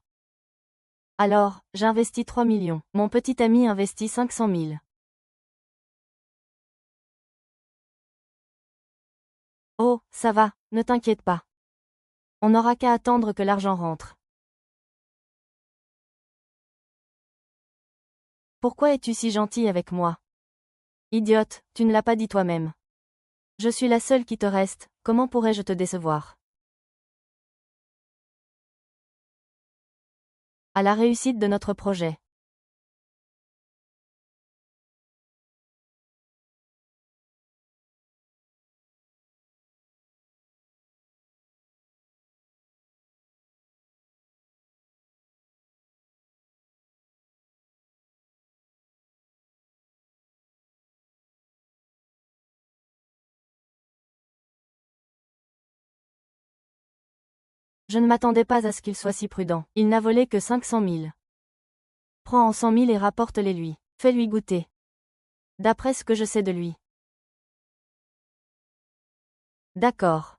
Alors, j'investis 3 millions. Mon petit ami investit 500 000. Oh, ça va, ne t'inquiète pas. On n'aura qu'à attendre que l'argent rentre. Pourquoi es-tu si gentil avec moi? Idiote, tu ne l'as pas dit toi-même. Je suis la seule qui te reste, comment pourrais-je te décevoir? À la réussite de notre projet. Je ne m'attendais pas à ce qu'il soit si prudent. Il n'a volé que 500 000. Prends en 100 000 et rapporte-les lui. Fais-lui goûter. D'après ce que je sais de lui. D'accord.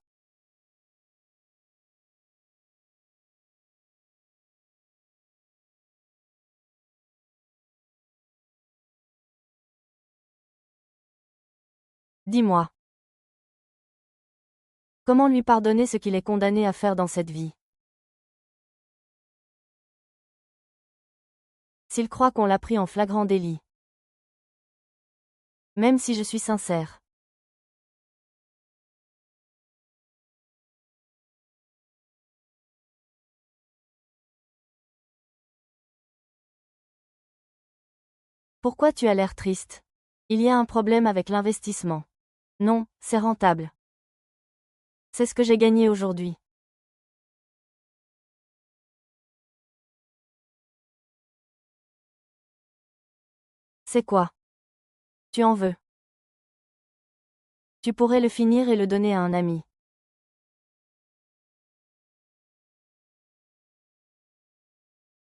Dis-moi. Comment lui pardonner ce qu'il est condamné à faire dans cette vie? S'il croit qu'on l'a pris en flagrant délit. Même si je suis sincère. Pourquoi tu as l'air triste? Il y a un problème avec l'investissement. Non, c'est rentable. C'est ce que j'ai gagné aujourd'hui. C'est quoi? Tu en veux? Tu pourrais le finir et le donner à un ami.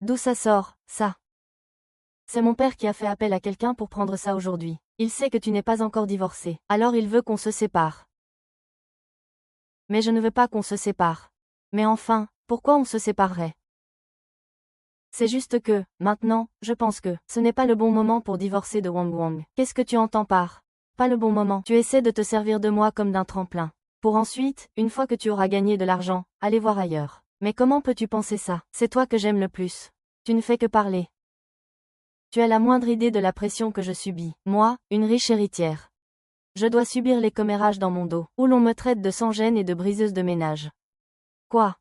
D'où ça sort, ça? C'est mon père qui a fait appel à quelqu'un pour prendre ça aujourd'hui. Il sait que tu n'es pas encore divorcé. Alors il veut qu'on se sépare. Mais je ne veux pas qu'on se sépare. Mais enfin, pourquoi on se séparerait? C'est juste que, maintenant, je pense que ce n'est pas le bon moment pour divorcer de Wang Wang. Qu'est-ce que tu entends par pas le bon moment? Tu essaies de te servir de moi comme d'un tremplin. Pour ensuite, une fois que tu auras gagné de l'argent, aller voir ailleurs. Mais comment peux-tu penser ça? C'est toi que j'aime le plus. Tu ne fais que parler. Tu as la moindre idée de la pression que je subis. Moi, une riche héritière. Je dois subir les commérages dans mon dos, où l'on me traite de sans-gêne et de briseuse de ménage. Quoi?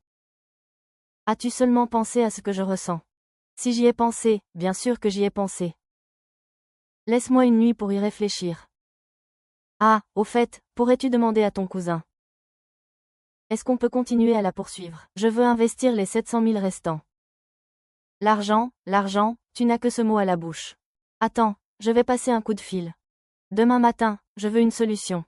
As-tu seulement pensé à ce que je ressens? Si j'y ai pensé, bien sûr que j'y ai pensé. Laisse-moi une nuit pour y réfléchir. Ah, au fait, pourrais-tu demander à ton cousin? Est-ce qu'on peut continuer à la poursuivre? Je veux investir les 700 000 restants. L'argent, tu n'as que ce mot à la bouche. Attends, je vais passer un coup de fil. Demain matin, je veux une solution.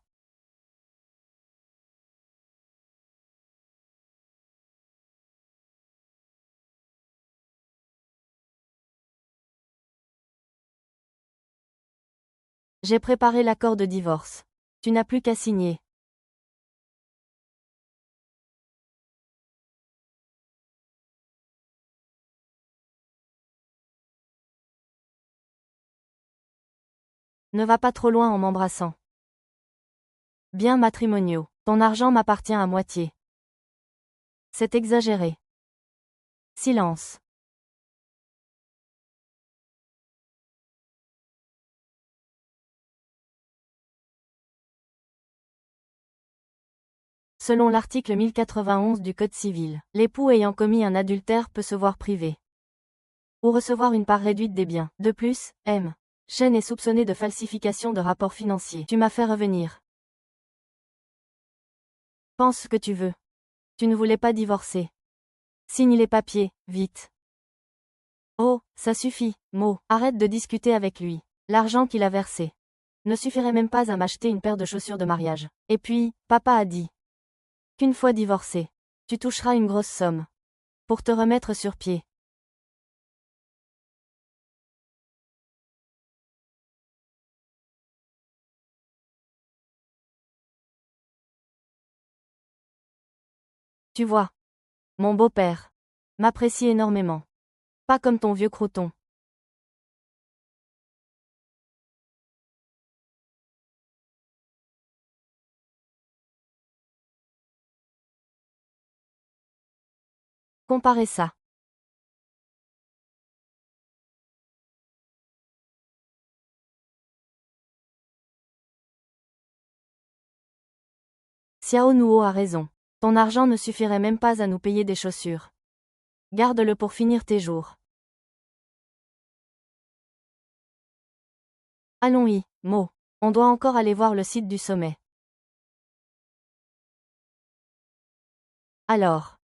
J'ai préparé l'accord de divorce. Tu n'as plus qu'à signer. Ne va pas trop loin en m'embrassant. Bien matrimoniaux. Ton argent m'appartient à moitié. C'est exagéré. Silence. Selon l'article 1091 du Code civil, l'époux ayant commis un adultère peut se voir privé ou recevoir une part réduite des biens. De plus, M. Chen est soupçonné de falsification de rapports financiers. Tu m'as fait revenir. Pense ce que tu veux. Tu ne voulais pas divorcer. Signe les papiers, vite. Oh, ça suffit, Mo. Arrête de discuter avec lui. L'argent qu'il a versé ne suffirait même pas à m'acheter une paire de chaussures de mariage. Et puis, papa a dit qu'une fois divorcé, tu toucheras une grosse somme pour te remettre sur pied. Tu vois, mon beau-père m'apprécie énormément. Pas comme ton vieux crouton. Comparez ça. Xiao Nuo a raison. Ton argent ne suffirait même pas à nous payer des chaussures. Garde-le pour finir tes jours. Allons-y, Mo. On doit encore aller voir le site du sommet. Alors.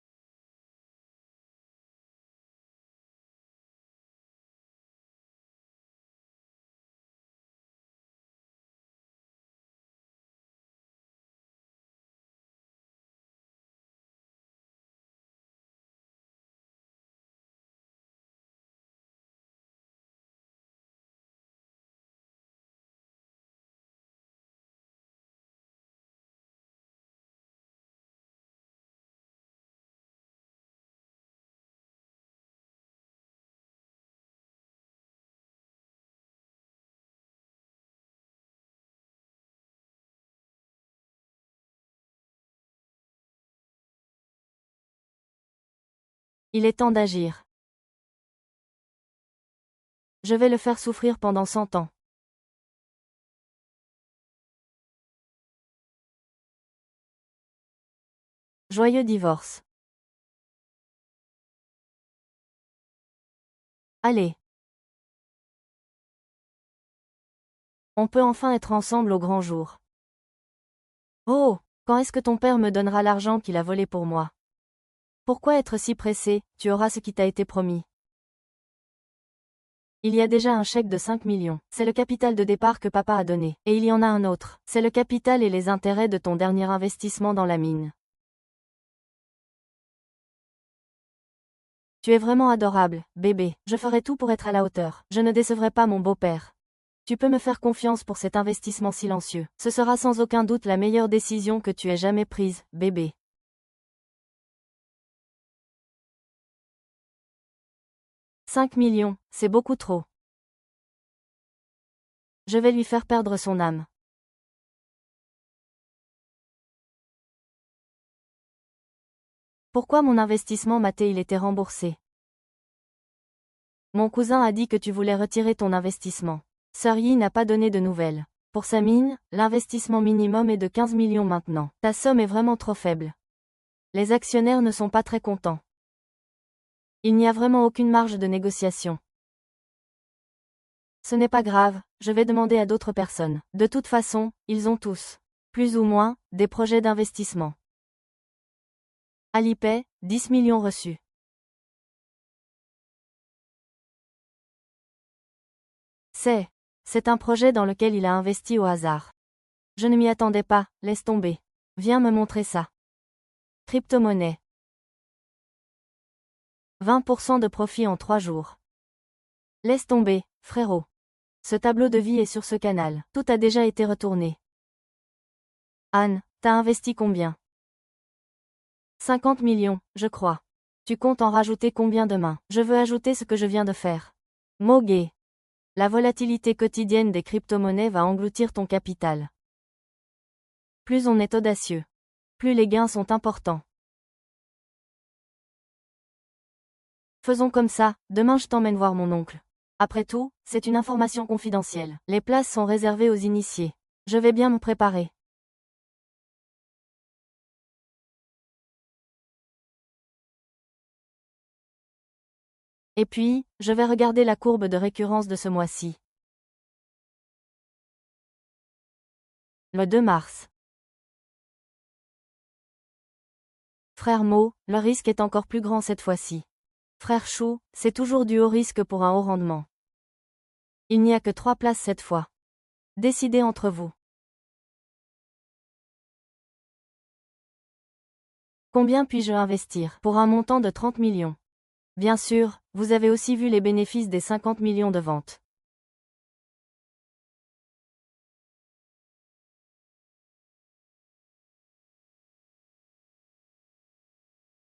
Il est temps d'agir. Je vais le faire souffrir pendant 100 ans. Joyeux divorce. Allez. On peut enfin être ensemble au grand jour. Oh, quand est-ce que ton père me donnera l'argent qu'il a volé pour moi? Pourquoi être si pressé, tu auras ce qui t'a été promis. Il y a déjà un chèque de 5 millions. C'est le capital de départ que papa a donné. Et il y en a un autre. C'est le capital et les intérêts de ton dernier investissement dans la mine. Tu es vraiment adorable, bébé. Je ferai tout pour être à la hauteur. Je ne décevrai pas mon beau-père. Tu peux me faire confiance pour cet investissement silencieux. Ce sera sans aucun doute la meilleure décision que tu aies jamais prise, bébé. 5 millions, c'est beaucoup trop. Je vais lui faire perdre son âme. Pourquoi mon investissement m'a-t-il été remboursé? Mon cousin a dit que tu voulais retirer ton investissement. Sir Yi n'a pas donné de nouvelles. Pour sa mine, l'investissement minimum est de 15 millions maintenant. Ta somme est vraiment trop faible. Les actionnaires ne sont pas très contents. Il n'y a vraiment aucune marge de négociation. Ce n'est pas grave, je vais demander à d'autres personnes. De toute façon, ils ont tous, plus ou moins, des projets d'investissement. Alipay, 10 millions reçus. C'est un projet dans lequel il a investi au hasard. Je ne m'y attendais pas, laisse tomber. Viens me montrer ça. Crypto-monnaie. 20% de profit en 3 jours. Laisse tomber, frérot. Ce tableau de vie est sur ce canal. Tout a déjà été retourné. Anne, t'as investi combien? 50 millions, je crois. Tu comptes en rajouter combien demain? Je veux ajouter ce que je viens de faire. Mogué. La volatilité quotidienne des crypto-monnaies va engloutir ton capital. Plus on est audacieux, plus les gains sont importants. Faisons comme ça, demain je t'emmène voir mon oncle. Après tout, c'est une information confidentielle. Les places sont réservées aux initiés. Je vais bien me préparer. Et puis, je vais regarder la courbe de récurrence de ce mois-ci. Le 2 mars. Frère Mo, le risque est encore plus grand cette fois-ci. Frère Chou, c'est toujours du haut risque pour un haut rendement. Il n'y a que 3 places cette fois. Décidez entre vous. Combien puis-je investir? Pour un montant de 30 millions. Bien sûr, vous avez aussi vu les bénéfices des 50 millions de ventes.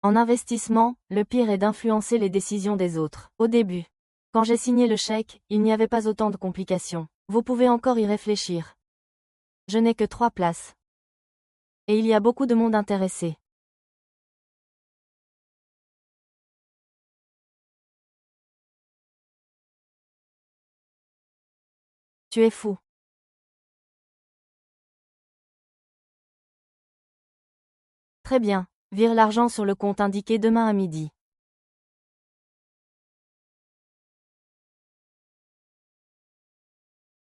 En investissement, le pire est d'influencer les décisions des autres. Au début, quand j'ai signé le chèque, il n'y avait pas autant de complications. Vous pouvez encore y réfléchir. Je n'ai que 3 places. Et il y a beaucoup de monde intéressé. Tu es fou. Très bien, vire l'argent sur le compte indiqué demain à midi.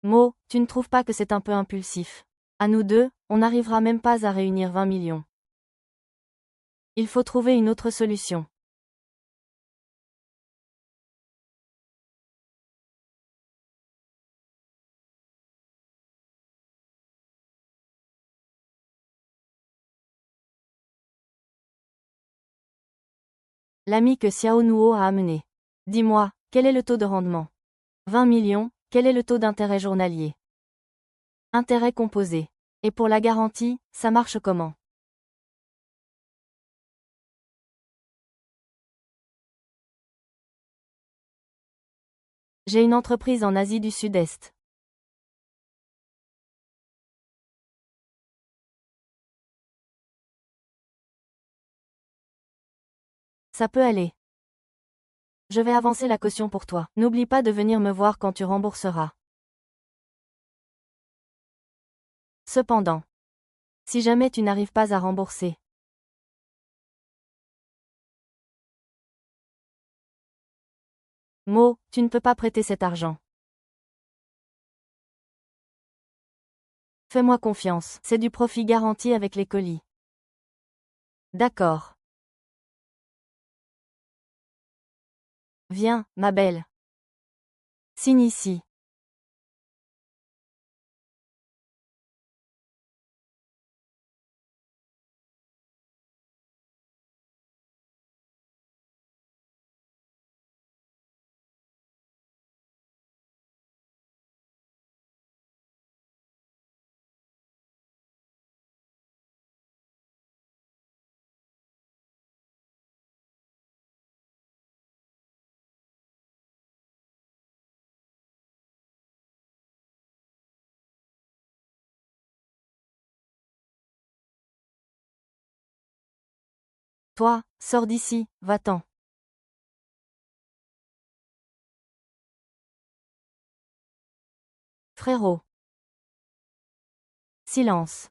Mo, tu ne trouves pas que c'est un peu impulsif? À nous deux, on n'arrivera même pas à réunir 20 millions. Il faut trouver une autre solution. L'ami que Xiao Nuo a amené. Dis-moi, quel est le taux de rendement? 20 millions, quel est le taux d'intérêt journalier? Intérêt composé. Et pour la garantie, ça marche comment? J'ai une entreprise en Asie du Sud-Est. Ça peut aller. Je vais avancer la caution pour toi. N'oublie pas de venir me voir quand tu rembourseras. Cependant, si jamais tu n'arrives pas à rembourser, Mo, tu ne peux pas prêter cet argent. Fais-moi confiance, c'est du profit garanti avec les colis. D'accord. Viens, ma belle. Signe ici. Toi, sors d'ici, va-t'en. Frérot. Silence.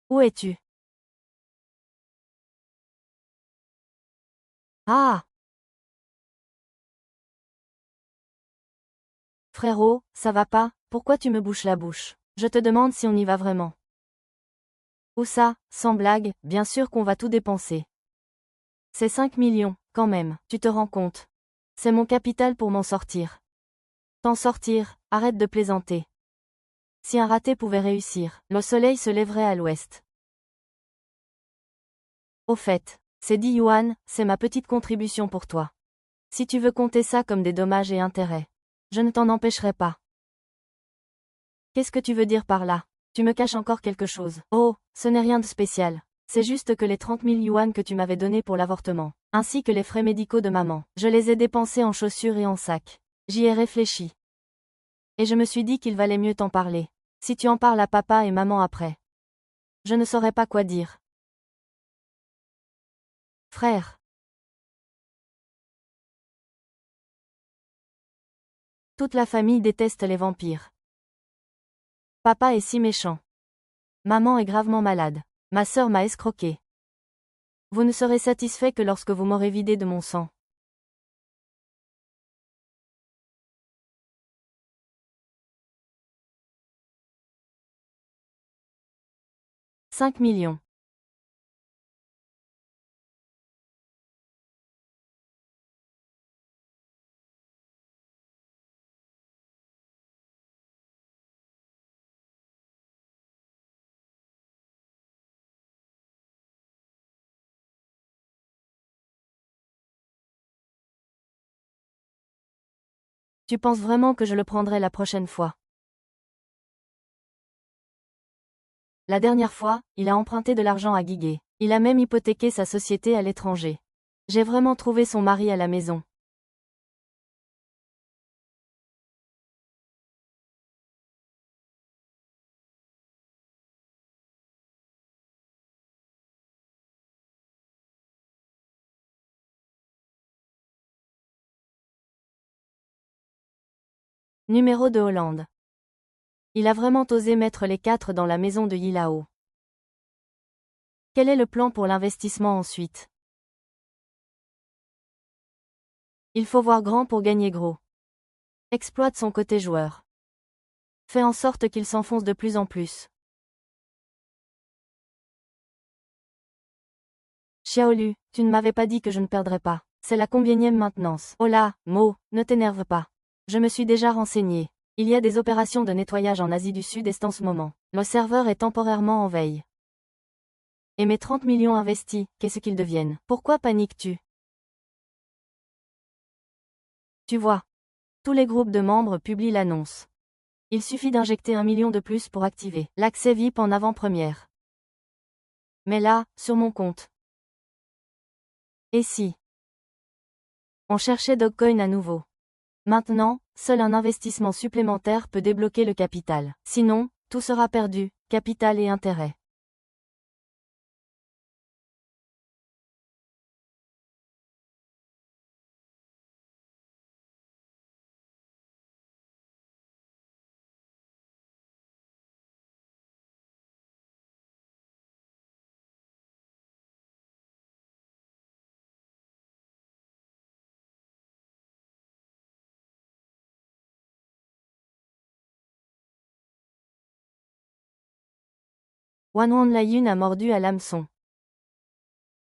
Où es-tu? Ah! Frérot, ça va pas, pourquoi tu me bouches la bouche? Je te demande si on y va vraiment. Où ça, sans blague, bien sûr qu'on va tout dépenser. C'est 5 millions, quand même, tu te rends compte. C'est mon capital pour m'en sortir. T'en sortir, arrête de plaisanter. Si un raté pouvait réussir, le soleil se lèverait à l'ouest. Au fait, c'est 10 yuan, c'est ma petite contribution pour toi. Si tu veux compter ça comme des dommages et intérêts, je ne t'en empêcherai pas. Qu'est-ce que tu veux dire par là? Tu me caches encore quelque chose. Oh, ce n'est rien de spécial. C'est juste que les 30 000 yuan que tu m'avais donnés pour l'avortement, ainsi que les frais médicaux de maman, je les ai dépensés en chaussures et en sacs. J'y ai réfléchi. Et je me suis dit qu'il valait mieux t'en parler. Si tu en parles à papa et maman après, je ne saurais pas quoi dire. Frère. Toute la famille déteste les vampires. Papa est si méchant. Maman est gravement malade. Ma sœur m'a escroqué. Vous ne serez satisfait que lorsque vous m'aurez vidé de mon sang. « 5 millions. Tu penses vraiment que je le prendrai la prochaine fois? La dernière fois, il a emprunté de l'argent à Guiguet. Il a même hypothéqué sa société à l'étranger. J'ai vraiment trouvé son mari à la maison. Numéro de Hollande. Il a vraiment osé mettre les 4 dans la maison de Yilao. Quel est le plan pour l'investissement ensuite? Il faut voir grand pour gagner gros. Exploite son côté joueur. Fais en sorte qu'il s'enfonce de plus en plus. Xiaolu, tu ne m'avais pas dit que je ne perdrais pas. C'est la combienième maintenance. Oh là, Mo, ne t'énerve pas. Je me suis déjà renseigné. Il y a des opérations de nettoyage en Asie du Sud-Est en ce moment. Le serveur est temporairement en veille. Et mes 30 millions investis, qu'est-ce qu'ils deviennent? Pourquoi paniques-tu? Tu vois. Tous les groupes de membres publient l'annonce. Il suffit d'injecter 1 million de plus pour activer l'accès VIP en avant-première. Mais là, sur mon compte. Et si on cherchait Dogecoin à nouveau? Maintenant, seul un investissement supplémentaire peut débloquer le capital. Sinon, tout sera perdu, capital et intérêt. Wan Wanlayun a mordu à l'hameçon.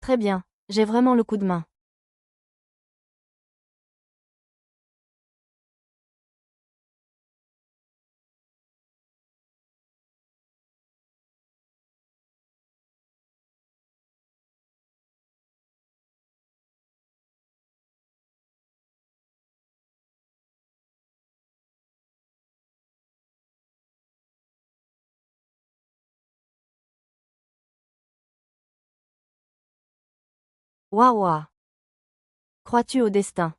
Très bien, j'ai vraiment le coup de main. Waouh! Crois-tu au destin?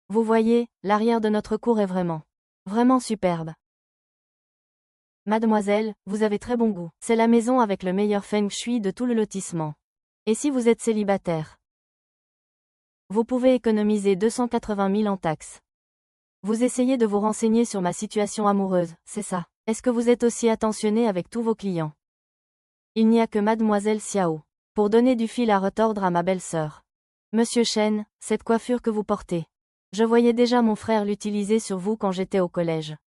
Vous voyez, l'arrière de notre cour est vraiment superbe. Mademoiselle, vous avez très bon goût. C'est la maison avec le meilleur feng shui de tout le lotissement. Et si vous êtes célibataire? Vous pouvez économiser 280 000 en taxes. Vous essayez de vous renseigner sur ma situation amoureuse, c'est ça? Est-ce que vous êtes aussi attentionné avec tous vos clients? Il n'y a que Mademoiselle Xiao. Pour donner du fil à retordre à ma belle-sœur. Monsieur Chen, cette coiffure que vous portez. Je voyais déjà mon frère l'utiliser sur vous quand j'étais au collège.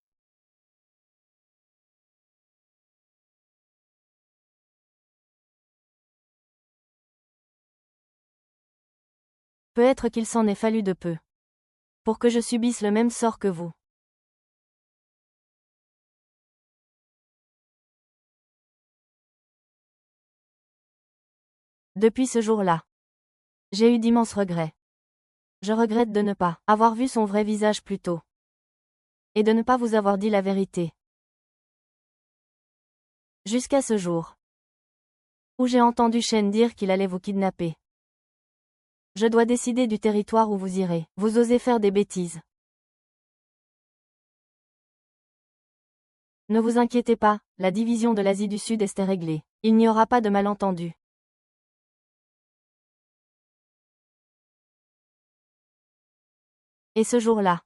Peut-être qu'il s'en est fallu de peu. Pour que je subisse le même sort que vous. Depuis ce jour-là, j'ai eu d'immenses regrets. Je regrette de ne pas avoir vu son vrai visage plus tôt. Et de ne pas vous avoir dit la vérité. Jusqu'à ce jour. Où j'ai entendu Shen dire qu'il allait vous kidnapper. Je dois décider du territoire où vous irez. Vous osez faire des bêtises. Ne vous inquiétez pas, la division de l'Asie du Sud est réglée. Il n'y aura pas de malentendu. Et ce jour-là,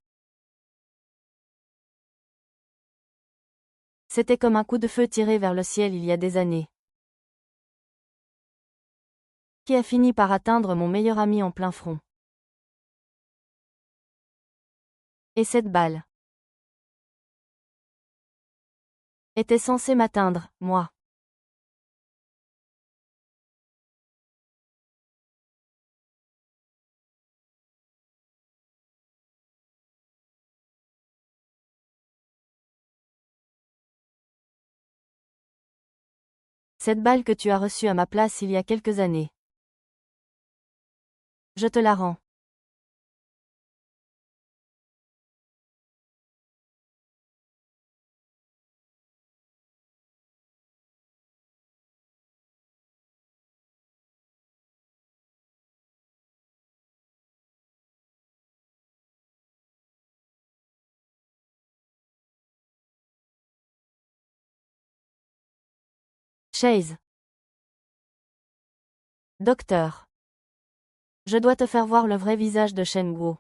c'était comme un coup de feu tiré vers le ciel il y a des années. Qui a fini par atteindre mon meilleur ami en plein front. Et cette balle était censée m'atteindre, moi. Cette balle que tu as reçue à ma place il y a quelques années. Je te la rends. Chase. Docteur. Je dois te faire voir le vrai visage de Shen Guo.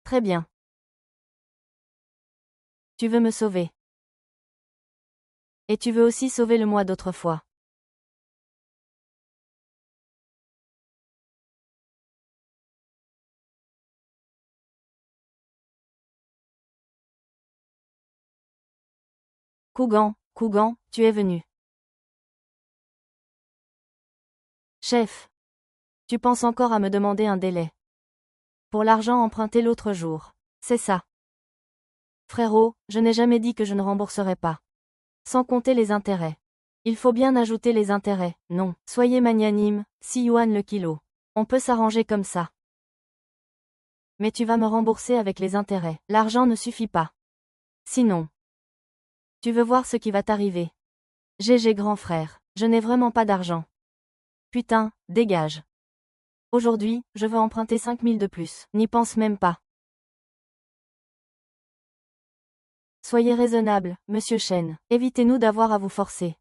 Très bien. Tu veux me sauver. Et tu veux aussi sauver le moi d'autrefois. Kougan, tu es venu. Chef. Tu penses encore à me demander un délai. Pour l'argent emprunté l'autre jour. C'est ça. Frérot, je n'ai jamais dit que je ne rembourserai pas. Sans compter les intérêts. Il faut bien ajouter les intérêts, non. Soyez magnanime, 6 yuan le kilo. On peut s'arranger comme ça. Mais tu vas me rembourser avec les intérêts. L'argent ne suffit pas. Sinon. Tu veux voir ce qui va t'arriver. GG grand frère, je n'ai vraiment pas d'argent. Putain, dégage. Aujourd'hui, je veux emprunter 5000 de plus. N'y pense même pas. Soyez raisonnable, monsieur Chen. Évitez-nous d'avoir à vous forcer.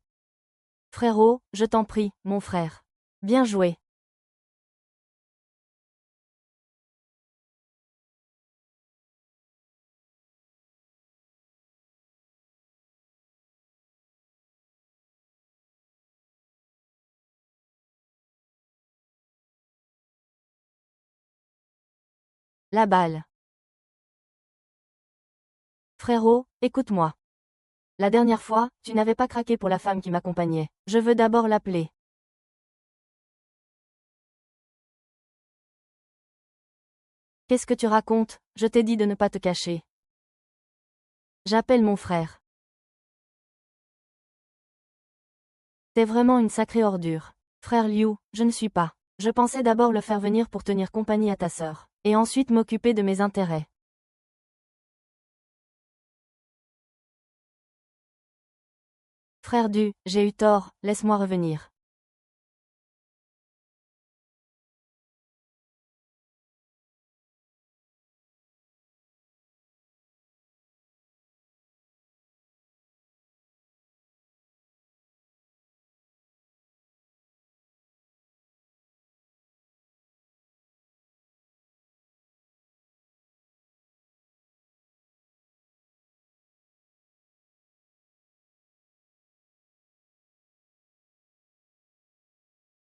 Frérot, je t'en prie, mon frère. Bien joué. La balle. Frérot, écoute-moi. La dernière fois, tu n'avais pas craqué pour la femme qui m'accompagnait. Je veux d'abord l'appeler. Qu'est-ce que tu racontes? Je t'ai dit de ne pas te cacher. J'appelle mon frère. T'es vraiment une sacrée ordure. Frère Liu, je ne suis pas. Je pensais d'abord le faire venir pour tenir compagnie à ta sœur, et ensuite m'occuper de mes intérêts. Frère Du, j'ai eu tort, laisse-moi revenir.